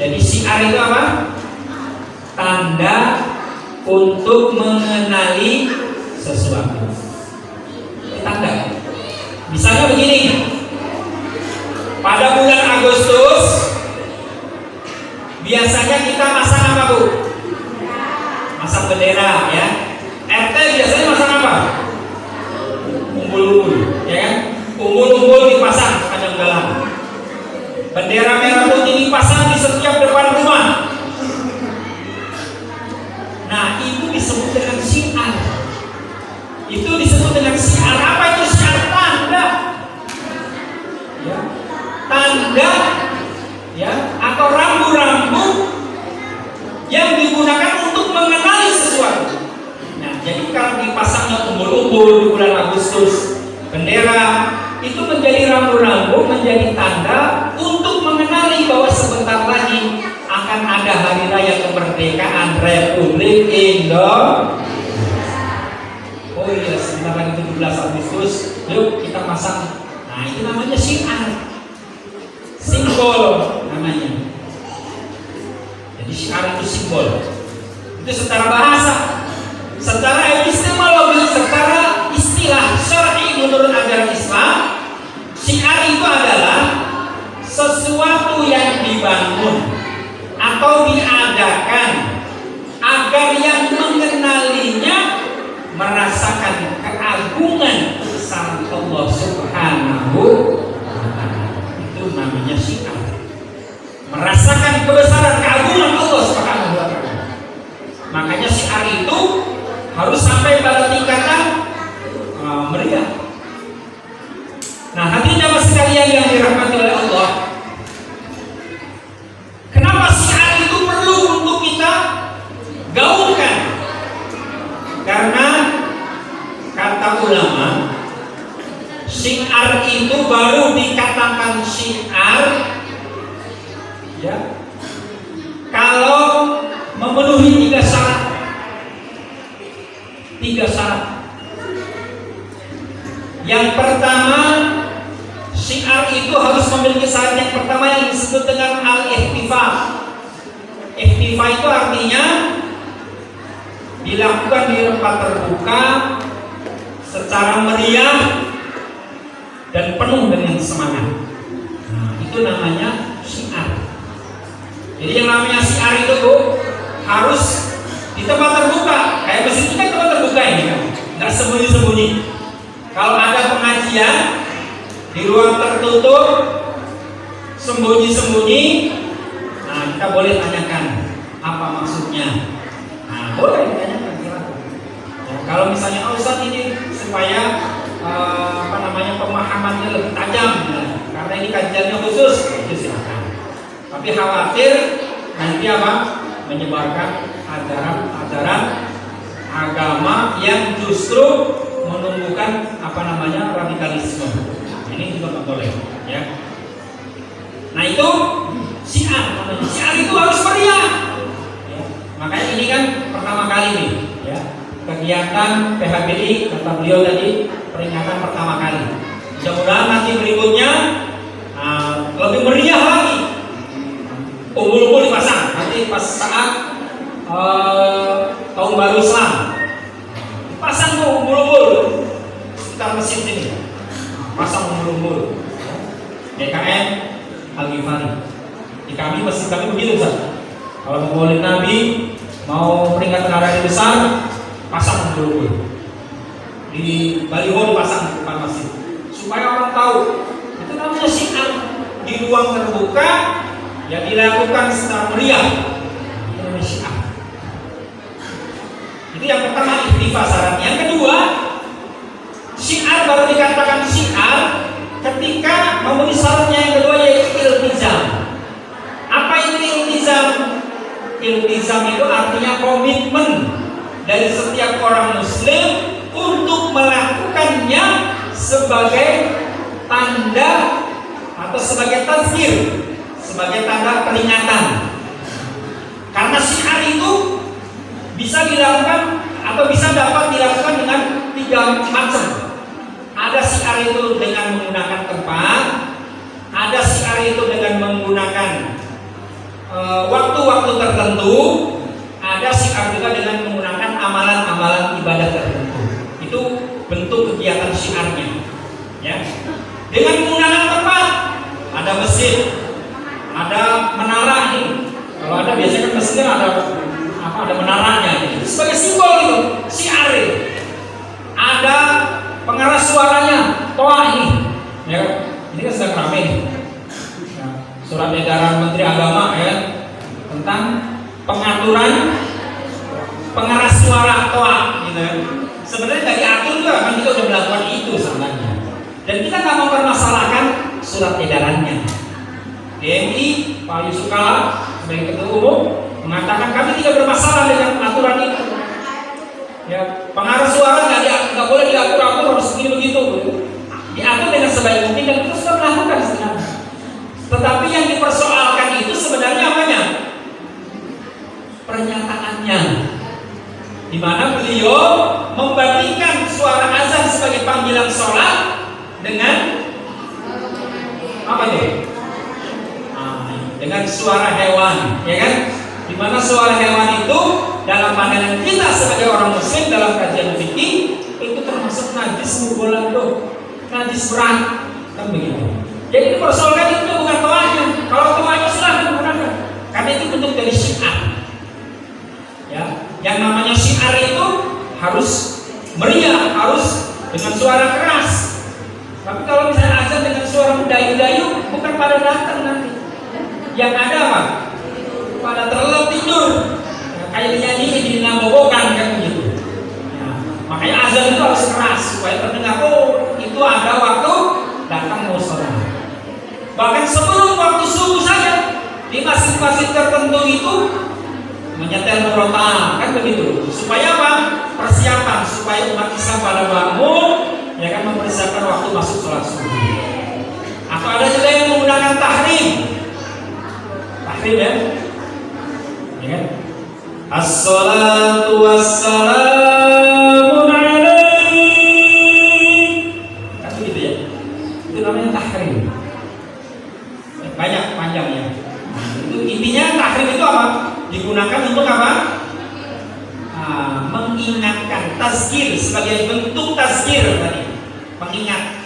Jadi syiar itu apa? Tanda untuk mengenali sesuatu. Tanda. Misalnya begini. Pada bulan Agustus biasanya kita masang apa, Bu? Masang bendera, ya. RT biasanya masang apa? Umbul-umbul, ya kan? Umbul-umbul dipasang sepanjang jalan. Bendera merah putih dipasang di setiap depan rumah. Nah, itu disebut dengan syiar. Itu disebut dengan syiar. Apa itu syiar? Tanda, ya. Tanda, ya, atau rambu-rambu yang digunakan untuk mengenali sesuatu. Nah, jadi kalau dipasangnya umbul-umbul di bulan Agustus, bendera itu menjadi rambu-rambu, menjadi tanda untuk mengenali bahwa sebentar lagi akan ada hari raya kemerdekaan Republik Indonesia. Oh iya, sebentar lagi 17 Agustus, yuk kita pasang. Nah, itu namanya syiar, simbol namanya. Jadi syiar itu simbol. Itu secara bahasa. Secara epistemologi, secara istilah syar'i menurut ajaran Islam, syiar itu adalah sesuatu yang dibangun atau diadakan agar yang mengenalinya merasakan keagungan sang Allah Subhanahu wa ta'ala. Itu namanya syiar. Merasakan kebesaran keagungan Allah Subhanahu wa ta'ala. Makanya syiar itu harus sampai pada tingkatan meriah. Nah, hadirin sekalian yang dirahmati oleh Allah, kenapa syiar itu perlu untuk kita gaungkan? Karena kata ulama, syiar itu baru dikatakan syiar memenuhi 3 syarat. 3 syarat. Yang pertama, syiar itu harus memiliki syarat yang pertama yang disebut dengan al-ihtifa. Ihtifa itu artinya dilakukan di tempat terbuka secara meriah dan penuh dengan semangat. Nah, itu namanya syiar. Jadi yang namanya syiar itu harus di tempat terbuka. Kayak masjid itu kan tempat terbuka ini kan, nggak sembunyi-sembunyi. Kalau ada pengajian di ruang tertutup, sembunyi-sembunyi, nah kita boleh tanyakan apa maksudnya. Nah, boleh ditanyakan. Nah, kalau misalnya Ustaz ini supaya pemahamannya lebih tajam, karena ini kajiannya khusus, itu silakan. Tapi khawatir nanti menyebarkan ajaran-ajaran agama yang justru menumbuhkan radikalisme. Ini juga nggak boleh, ya. Nah itu syiar, syiar itu harus meriah. Ya. Makanya ini kan pertama kali nih, ya, kegiatan PHBI kata beliau tadi peringatan pertama kali. Mudah-mudahan nanti berikutnya lebih meriah lagi. Umbul-umbul dipasang nanti pas saat tahun baru Islam. Pasang tuh umbul-umbul sekitar masjid ini. Pasang umbul-umbul. DKM Al-Ghifari. Di kami masjid kami begitu, Ustaz. Kalau mau Maulid Nabi, mau peringatan hari besar, pasang umbul-umbul. Di baliho dipasang di depan masjid supaya orang tahu itu namanya syiar di ruang terbuka yang dilakukan secara meriah. Itu namanya syiar. Itu yang pertama, ihtifa syaratnya. Yang kedua, syiar baru dikatakan syiar ketika memenuhi syaratnya yang kedua, yaitu iltizam. Apa itu iltizam? Iltizam itu artinya komitmen dari setiap orang muslim untuk melakukannya sebagai tanda atau sebagai tazkir, sebagai tanda peringatan. Karena syiar itu bisa dilakukan atau bisa dapat dilakukan dengan 3 macam. Ada syiar itu dengan menggunakan tempat, ada syiar itu dengan menggunakan waktu-waktu tertentu, ada syiar juga dengan menggunakan amalan-amalan ibadah tertentu. Itu bentuk kegiatan syiarnya, ya. Dengan menggunakan tempat, ada masjid, ada menara ini. Kalau ada biasanya kan masjid ada menaranya, itu sebagai simbol itu syiar. Ada pengeras suaranya, toa ini, ya. Ini kan sedang ramai. Surat edaran Menteri Agama, ya, tentang pengaturan pengeras suara toa, gitu. Sebenarnya nggak diatur juga, kan kita sudah melakukan itu sebenarnya. Dan kita nggak mempermasalahkan surat edarannya. DMI Pak Yusuf Kala sebagai ketua umum mengatakan kami tidak bermasalah dengan aturan itu. Ya, pengeras suara nggak boleh diatur-atur harus begini begitu. Diatur dengan sebaik mungkin dan kita sudah melakukan sebenarnya. Tetapi yang dipersoalkan itu sebenarnya apanya? Pernyataannya, di mana beliau membandingkan suara azan sebagai panggilan sholat dengan apa itu? Dengan suara hewan, ya kan? Di mana suara hewan itu dalam pandangan kita sebagai orang muslim dalam kajian fikih itu termasuk najis mubolan tuh, najis berat, kan begitu. Jadi dipersoalkan itu bukan toanya. Kalau toanya silahkan gunakan, karena itu bentuk dari syiar. Ya, yang namanya syiar itu harus meriah, harus dengan suara keras. Tapi kalau misalnya azan dengan suara mendayu-dayu, bukan pada datang nanti. Yang ada apa? Pada terlelap tidur. Ya, kayak dinyanyiin di nabobokan kan begitu. Ya, makanya azan itu harus keras supaya terdengar. Oh, itu ada waktu datang mau sholat. Bahkan sebelum waktu subuh saja di masjid-masjid tertentu itu menyetel murotal, kan begitu. Supaya apa? Persiapan supaya umat Islam pada bangun, ya kan, mempersiapkan waktu masuk sholat subuh. Atau ada juga yang menggunakan tahrim, ya kan? Assalatu wassalamu alaik. Kan begitu ya. Itu namanya tahrim. Banyak panjangnya. Itu intinya tahrim itu apa? Digunakan untuk apa? Mengingatkan, tazkir, sebagai bentuk tazkir tadi, mengingat.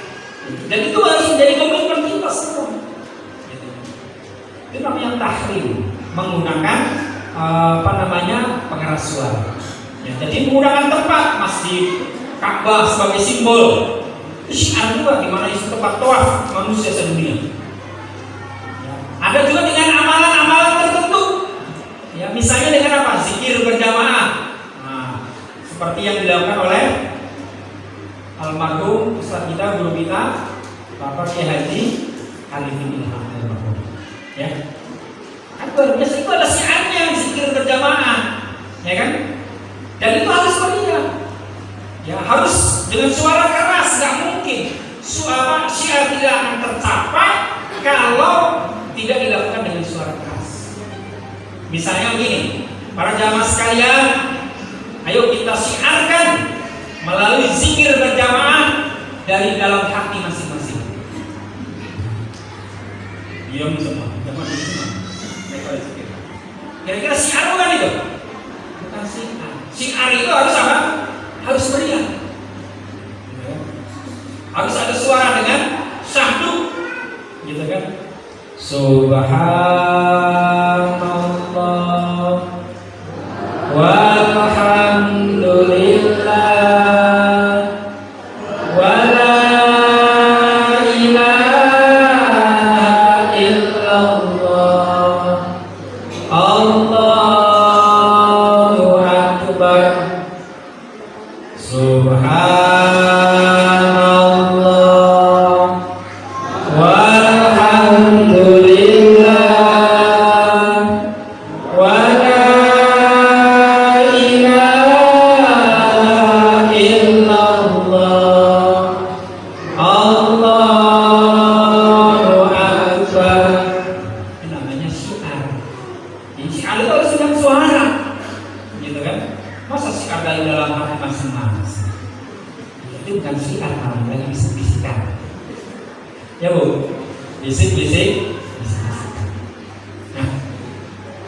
Dan itu harus menjadi komitmen kita semua. Itu namanya tahrim, menggunakan pengeras suara. Ya, jadi menggunakan tempat masjid, Ka'bah sebagai simbol. Itu syiar juga di mana itu tempat tawaf manusia sedunia. Ya, ada juga dengan amalan-amalan tertentu. Ya, misalnya dengan apa? Zikir berjamaah. Seperti yang dilakukan oleh almarhum Ustaz kita, guru kita, Bapak Kiai Haji Arifin Ilham almarhum. Ya, kan luar biasa, itu ada syiarnya, zikir berjamaah, ya kan? Dan itu harus meriah, ya harus dengan suara keras, nggak mungkin syiar tidak akan tercapai kalau tidak dilakukan dengan suara keras. Misalnya begini, para jamaah sekalian, ayo kita syiarkan melalui zikir berjamaah dari dalam hati masing-masing. Diam semua, jangan semua. Kira-kira syiar bukan itu? Bukan syiar. Syiar itu harus apa? Harus meriah. Harus ada suara dengan syahdu, gitu kan? Subhanallah walhamdulillah wa la ilaha illallah Allahu akbar subhanallah walhamdulillah wa ya Bu, bisik-bisik. Nah,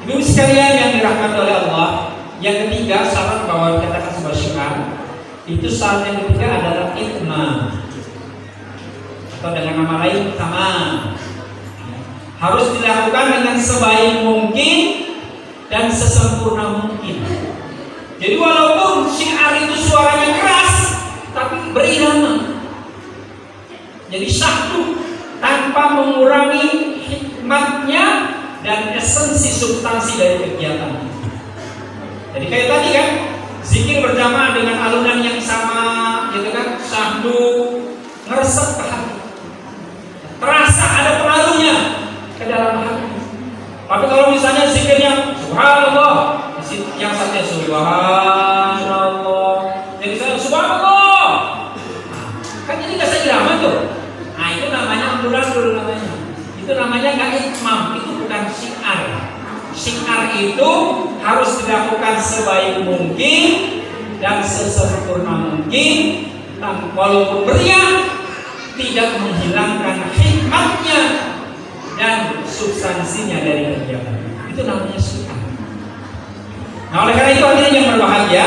ibu sekalian yang dirahmati oleh Allah, yang ketiga syarat bahwa dikatakan sebuah syiar itu syarat yang ketiga adalah itmam, atau dengan nama lain tamam. Harus dilakukan dengan sebaik mungkin dan sesempurna mungkin. Jadi walaupun syiar itu suaranya keras, tapi berirama. Jadi syahdu tanpa mengurangi hikmatnya dan esensi substansi dari kegiatan. Jadi kayak tadi kan, zikir berjamaah dengan alunan yang sama, gitu kan, syahdu ngeresep ke hati, terasa ada pengaruhnya ke dalam hati. Tapi kalau misalnya zikirnya subhanallah, yang satunya subhanallah, jadi saya subhanallah, kan jadi nggak seirama tuh. Nah itu namanya amburadul namanya. Itu namanya nggak itmam, itu bukan syiar. Syiar itu harus dilakukan sebaik mungkin dan sesempurna mungkin, walaupun meriah, tidak menghilangkan hikmatnya dan substansinya dari kegiatan. Itu namanya syiar. Nah oleh karena itu hadirin yang berbahagia,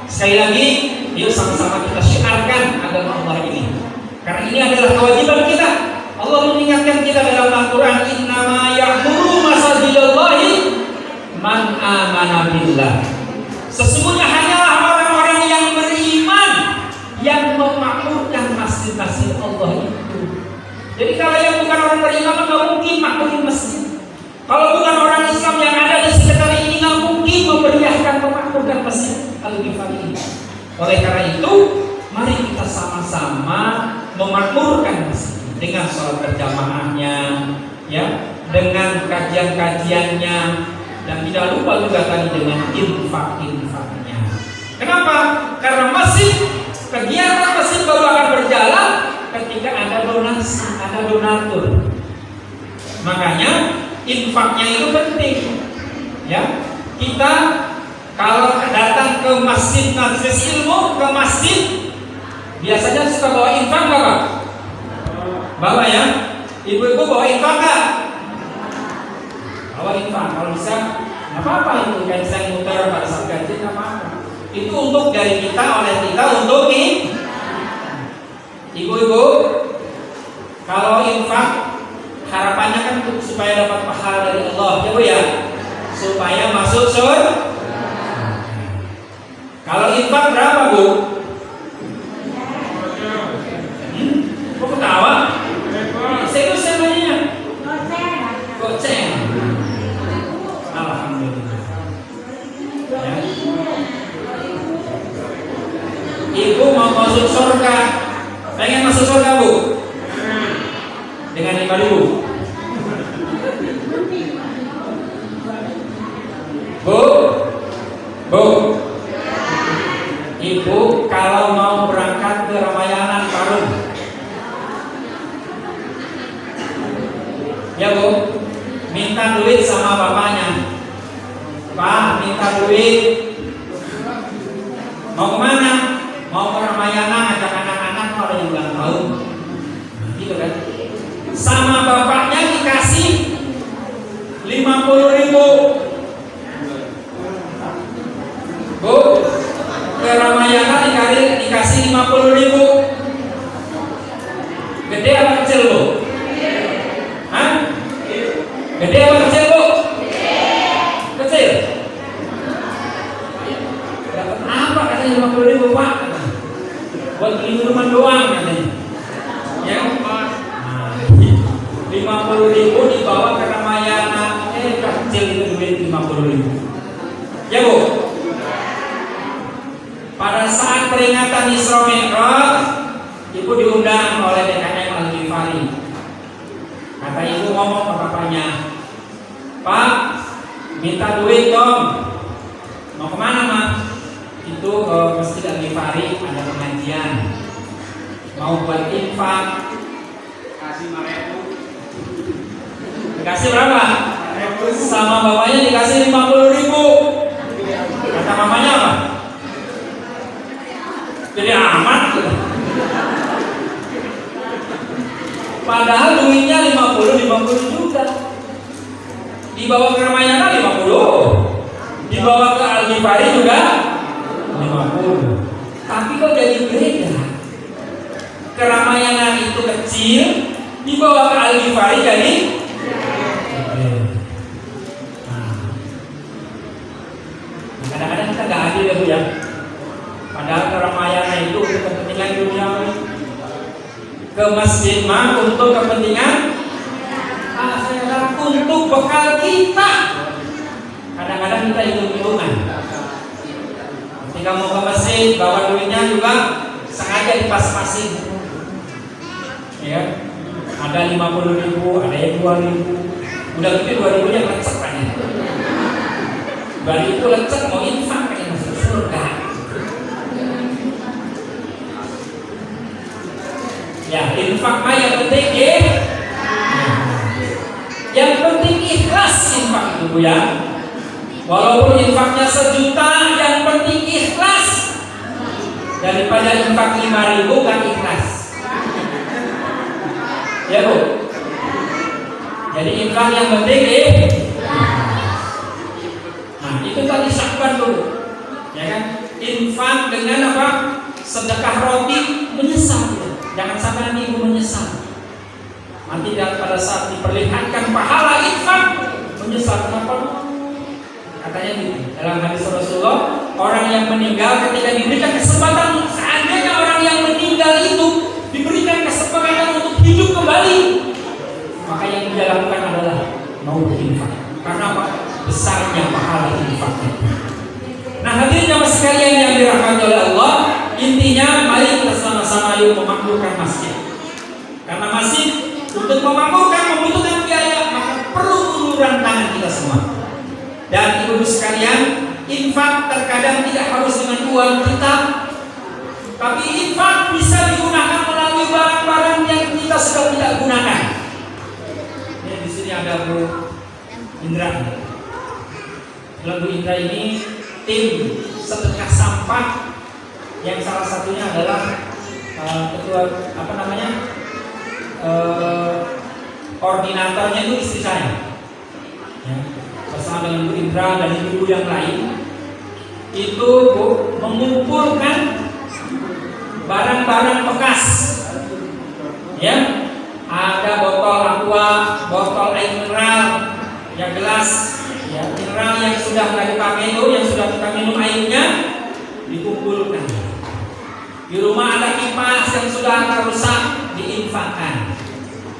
sekali lagi, yuk sama-sama kita syiarkan agama Allah ini. Karena ini adalah kewajiban kita. Allah mengingatkan kita dalam Al-Quran, innama ya'muru masajidallahi man amana billah. Sesungguhnya hanyalah orang-orang yang beriman yang memakmurkan masjid-masjid Allah itu. Jadi kalau yang bukan orang beriman nggak mungkin makmurin masjid. Kalau bukan orang Islam yang ada di sekitar ini nggak mungkin memeriahkan memakmurkan masjid Al-Ghifari ini. Oleh karena itu, mari kita sama-sama memakmurkan masjid dengan sholat berjamaahnya, ya, dengan kajian-kajiannya, dan tidak lupa juga tadi dengan infak-infaknya. Kenapa? Karena masjid, kegiatan masjid baru akan berjalan ketika ada donasi, ada donatur. Makanya infaknya itu penting, ya. Kita Kalau datang ke masjid majelis ilmu, ke masjid biasanya suka bawa infak nggak Pak? Bawa ya? Ibu-ibu bawa infak nggak? Bawa infak, kalau bisa nggak apa-apa itu, kayak saya muter pada saat gaji nggak apa-apa. Itu untuk dari kita, oleh kita, untuk ibu-ibu. Kalau infak harapannya kan supaya dapat pahala dari Allah, ya Bu ya, supaya masuk surga. Kalau infak berapa Bu? Kok ketawa? Serius namanya? Goceng. Alhamdulillah. Ya. Ibu mau masuk surga, pengen masuk surga Bu? Dengan 5.000. Bu, Ibu kalau mau berangkat ke Ramayana Parung, ya Bu, minta duit sama bapaknya. Pak, minta duit. Mau kemana? Mau ke Ramayana, ajak anak-anak, kalau yang ulang tahun, gitu kan? Sama bapaknya dikasih 50.000. Bu, ke Ramayana dikasih 50.000. Gede apa kecil Bu? Hah? Gede apa kecil Bu? Kecil. Dapat apa katanya 50.000 Pak? Buat beli minuman doang katanya. Ya. 50.000 dibawa ke Ramayana, kecil itu duit 50.000. Ya Bu. Pada saat peringatan Isra Mi'raj, Ibu diundang oleh DKM Al-Ghifari. Kata ibu ngomong ke bapaknya, Pak, minta duit dong. Mau kemana Mak? Itu ke Masjid Al-Ghifari, ada pengajian. Mau buat infak, kasih 5.000. Dikasih berapa? Sama bapaknya dikasih 50.000. Kata mamanya apa? Jadi amat gitu. Padahal duitnya 50 juga. Dibawa ke Ramayana 50. Dibawa ke Al-Ghifari juga 50. Tapi kok jadi beda? Ke Ramayana itu kecil, dibawa ke Al-Ghifari jadi kadang-kadang kita nggak adil ya Bu ya. Padahal ke Ramayana itu untuk kepentingan duniawi, ke masjid mah untuk kepentingan akhirat, untuk bekal kita. Kadang-kadang kita hitung-hitungan. Ketika mau ke masjid, bawa duitnya juga sengaja dipas-pasin. Ya, ada 50.000, ada yang 2.000. Udah gitu 2.000 nya lecek kan ya. Baru itu lecek mau infak kayak masuk surga. Ya, infak mah yang penting yang penting ikhlas infak itu Bu ya. Walaupun infaknya 1 juta, yang penting ikhlas. Daripada infak 5.000 kan ikhlas. Ya Bu. Jadi infak yang penting nah itu tadi syakban dulu. Ya kan? Infak dengan apa? Sedekah roti, menyesal ya. Jangan sampai nanti ibu menyesal. Nanti pada saat diperlihatkan pahala infak, menyesal kenapa? Katanya gitu. Dalam hadis Rasulullah, orang yang meninggal ketika diberikan kesempatan, seandainya orang yang meninggal itu diberikan kesempatan untuk hidup kembali, maka yang dia lakukan adalah mau berinfak. Karena apa? Besarnya pahala infaknya. Nah hadirin jamaah sekalian yang dirahmati oleh Allah, intinya mari kita sama-sama yuk memakmurkan masjid. Karena masjid untuk memakmurkan membutuhkan biaya, maka perlu uluran tangan kita semua. Dan ibu-ibu sekalian, infak terkadang tidak harus dengan uang kita, tapi infak bisa digunakan melalui barang-barang yang kita sudah tidak gunakan. Ini di sini ada Bu Indra. Bu Indra ini tim sedekah sampah yang salah satunya adalah ketua koordinatornya itu istri saya, ya, bersama dengan Bu Indra dan ibu yang lain itu mengumpulkan barang-barang bekas, ya, ada botol aqua, botol air mineral, ya gelas, ya mineral yang sudah nggak dipakai itu, yang sudah kita minum airnya dikumpulkan. Di rumah ada kipas yang sudah rusak diinfakkan.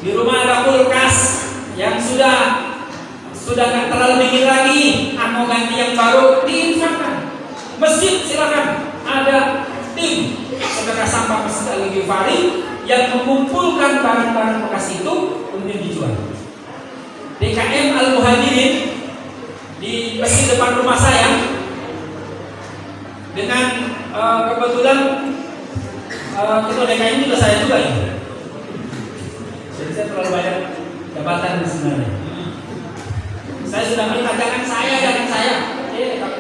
Di rumah ada kulkas yang sudah nggak terlalu dingin lagi, mau ganti yang baru diinfakkan. Masjid silakan ada tim sedekah sampah Masjid Al-Ghifari yang mengumpulkan barang-barang bekas itu kemudian dijual. DKM Al-Muhajirin di masjid depan rumah saya dengan kebetulan ketua DKM juga saya juga ya. Jadi saya terlalu banyak jabatan sebenarnya. Saya sudah melihat jangan saya,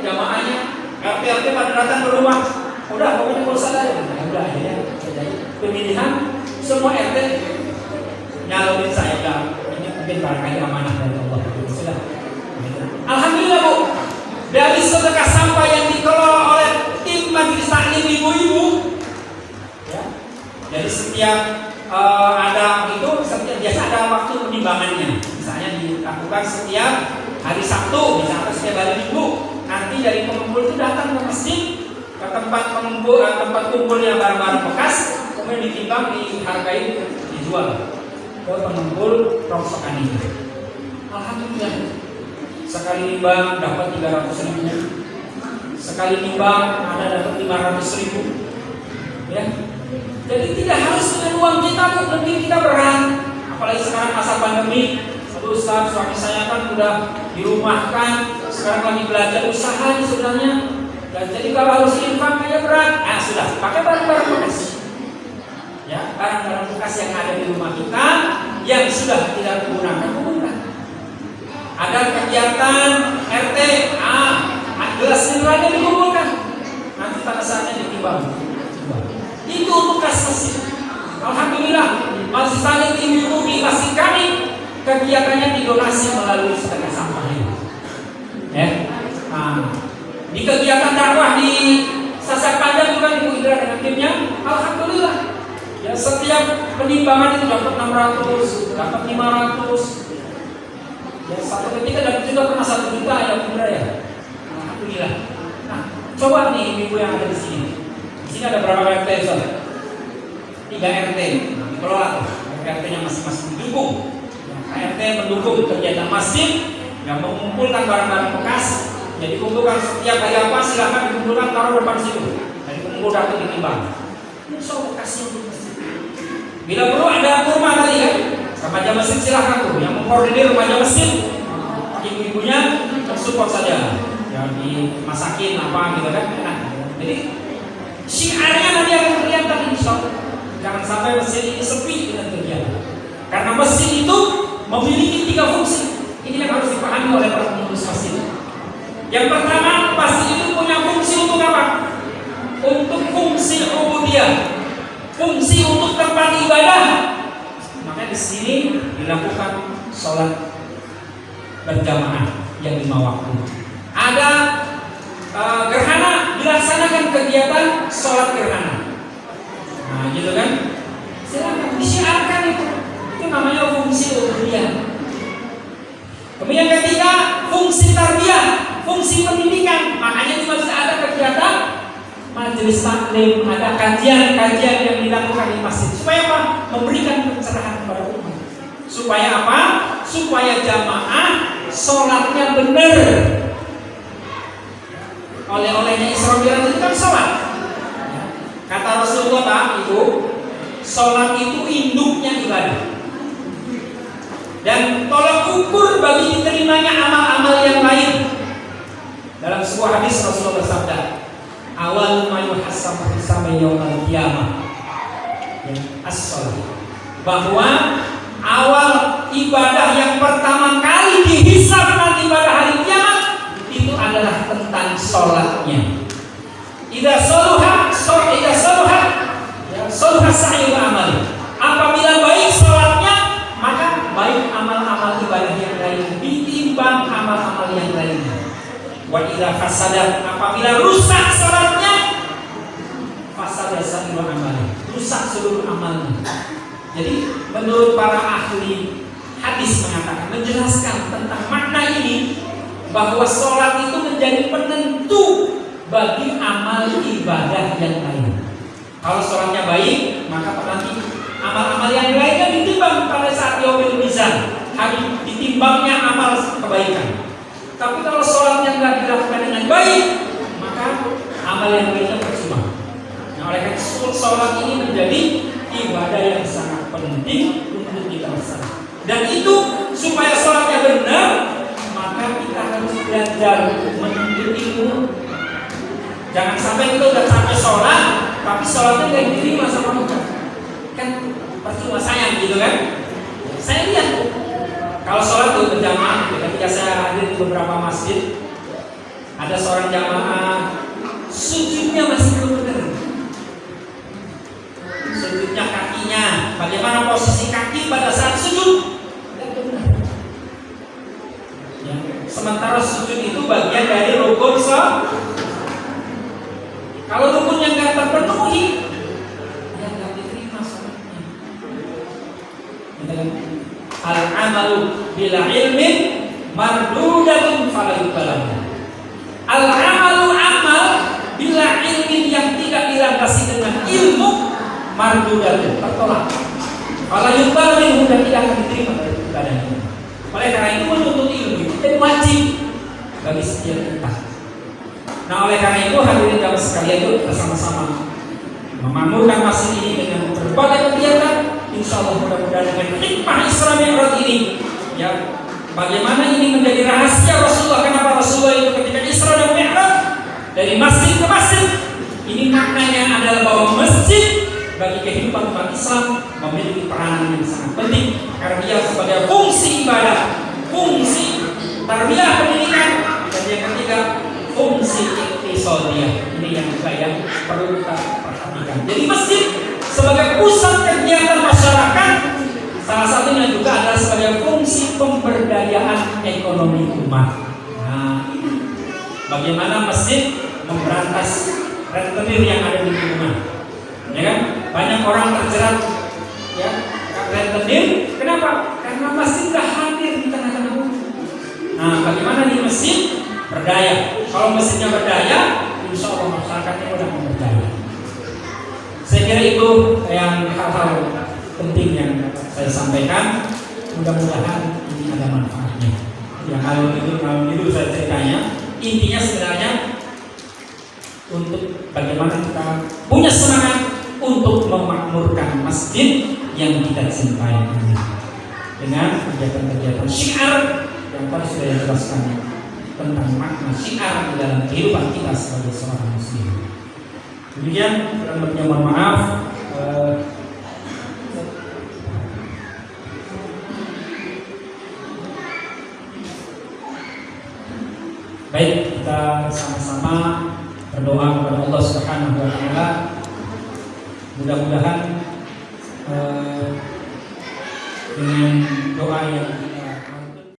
jamaahnya RT pada datang ke rumah, udah pokoknya pulsa aja, udah akhirnya pemilihan semua RT nyalonin saya, udah ini mungkin barangkali amanah dari Allah. Sudah. Alhamdulillah Bu, dari sedekah sampah yang dikelola oleh tim majelis taklim ibu-ibu, ya, jadi setiap biasa ada waktu penimbangannya, misalnya dilakukan setiap hari Sabtu, misalnya setiap hari Minggu. Nanti dari pengumpul itu datang ke masjid, ke tempat kumpulnya barang-barang bekas, kemudian ditimbang, dihargai, dijual ke pengumpul rongsokan ini. Alhamdulillah, sekali nimbang dapat 300.000, sekali nimbang ada dapat 500.000, ya. Jadi tidak harus dengan uang kita, mungkin kita berat, apalagi sekarang masa pandemi. Aduh Ustaz, suami saya kan udah dirumahkan, sekarang lagi belajar usaha sebenarnya, dan jadi kalau harus infak kayak berat. Nah sudah, pakai barang-barang bekas, ya, barang-barang bekas yang ada di rumah kita yang sudah tidak digunakan. Ada kegiatan RT, gelas mineralnya dikumpulkan, nanti pada saatnya ditimbang. Itu untuk kas masjid. Alhamdulillah, masjid saling ibu-ibu di masjid kami kegiatannya didonasi melalui sedekah sampah ini. Ya. Di kegiatan dakwah di Sasak Panjang juga Ibu Indra dengan timnya, alhamdulillah. Ya, setiap penimbangan itu dapat 600, dapat 500. Ya, satu ketika dapat juga pernah 1 juta ya Bu Indra ya. Alhamdulillah. Nah, coba nih ibu yang ada di sini. Di sini ada berapa RT Ustaz? 3 RT. Dikelola RT-nya masing-masing mendukung. RT mendukung kegiatan masjid yang mengumpulkan barang-barang bekas. Jadi kumpulkan setiap hari apa silakan dikumpulkan taruh depan situ. Dari pengumpul datang ditimbang. Ini soal bekasnya untuk masjid. Bila perlu ada kurma tadi kan, remaja masjid silakan tuh yang mengkoordinir remaja masjid. Ibu-ibunya support saja. Ya dimasakin apa gitu kan. Nah, jadi syiarnya nanti akan kelihatan insyaallah. Jangan sampai masjid ini sepi dengan kegiatan. Karena masjid itu memiliki 3 fungsi. Ini yang harus dipahami oleh para pengurus masjid. Yang pertama, masjid itu punya fungsi untuk apa? Untuk fungsi ubudiyah, fungsi untuk tempat ibadah. Makanya di sini dilakukan sholat berjamaah yang 5 waktu. Ada gerhana, dilaksanakan kegiatan sholat gerhana. Nah, gitu kan? Silakan disiarkan itu. Itu namanya fungsi ubudiyah. Kemudian ketiga, fungsi tarbiyah, fungsi pendidikan. Makanya di masjid ada kegiatan majelis taklim, ada kajian-kajian yang dilakukan di masjid. Supaya apa? Memberikan pencerahan kepada umat. Supaya apa? Supaya jamaah sholatnya benar. Oleh-olehnya Isra Mi'raj itu kan sholat. Kata Rasulullah itu, sholat itu induknya ibadah. Dan tolak ukur bagi diterimanya amal-amal yang lain. Dalam sebuah hadis Rasulullah bersabda, awal ma yuhasabu sampai yaumil qiyamah, as-shalah. Bahwa awal ibadah yang pertama kali dihisab nanti pada hari kiamat itu adalah adalah tentang sholatnya. Idza saluha sa'yu amali. Apabila baik sholatnya, maka baik amal-amal ibadah yang lain ditimbang amal-amal yang lainnya. Wa idza fasadat, apabila rusak sholatnya, fasada sa'yu amali, rusak seluruh amalnya. Jadi menurut para ahli hadis mengatakan, menjelaskan tentang makna ini, bahwa sholat itu menjadi penentu bagi amal ibadah yang lain. Kalau sholatnya baik, maka nanti amal-amal yang lainnya ditimbang pada saat yaumil mizan, hari ditimbangnya amal kebaikan. Tapi kalau sholatnya nggak dilakukan dengan baik, maka amal yang lainnya percuma. Nah, oleh karena itu sholat ini menjadi ibadah yang sangat penting untuk kita laksanakan. Dan itu supaya sholatnya benar, maka kita harus belajar menuntut ilmu. Jangan sampai kita udah capek sholat, tapi sholatnya nggak diterima sama kita. Kan percuma, sayang gitu kan? Saya lihat kalau sholat itu berjamaah, ketika saya hadir di beberapa masjid, ada seorang jamaah sujudnya masih belum benar. Sujudnya kakinya, bagaimana posisi kaki pada saat sujud? Tidak benar. Ya. Sementara sujud itu bagian dari rukun sholat. Kalau rukun yang nggak terpenuhi, ya nggak diterima sholatnya. Al-amalu bila ilmin mardudatun fala yuqbalu. Al-amalu amal bila ilmin yang tidak dilandasi dengan ilmu mardudatun, tertolak. Fala yuqbalu, dan tidak akan diterima dari ibadahnya. Oleh karena itu menuntut ilmu itu jadi wajib bagi setiap kita. Nah, oleh karena itu hadirin jamaah sekalian, itu bersama-sama memakmurkan masjid ini dengan berbagai kegiatan. Insya Allah mudah-mudahan dengan hikmah Isra Mi'raj ini, ya, bagaimana ini menjadi rahasia Rasulullah. Kenapa Rasulullah itu ketika Isra dan Mi'raj dari masjid ke masjid, ini maknanya adalah bahwa masjid bagi kehidupan umat Islam memiliki peranan yang sangat penting, karena dia sebagai fungsi ibadah, fungsi tarbiyah pendidikan, dan yang ketiga fungsi iktisadiyah. Ini yang juga yang perlu kita perhatikan. Jadi masjid sebagai pusat kegiatan masyarakat, salah satunya juga adalah sebagai fungsi pemberdayaan ekonomi umat. Nah, bagaimana masjid memberantas rentenir yang ada di lingkungan, ya kan? Banyak orang terjerat, ya, rentenir. Kenapa? Karena masjid tidak hadir di tengah-tengah umat. Nah, bagaimana di masjid berdaya? Kalau masjidnya berdaya, insya Allah masyarakatnya sudah berdaya. Saya kira itu yang hal-hal penting yang saya sampaikan. Mudah-mudahan ini ada manfaatnya. Ya, kalau itu saya ceritanya. Intinya sebenarnya untuk bagaimana kita punya semangat untuk memakmurkan masjid yang kita cintai ini dengan kegiatan-kegiatan syiar yang tadi sudah dijelaskan tentang makna syiar di dalam kehidupan kita sebagai seorang muslim. Demikian, kurang lebihnya mohon maaf. Baik, kita sama-sama berdoa kepada Allah Subhanahu wa Ta'ala. Mudah-mudahan dengan doa yang kita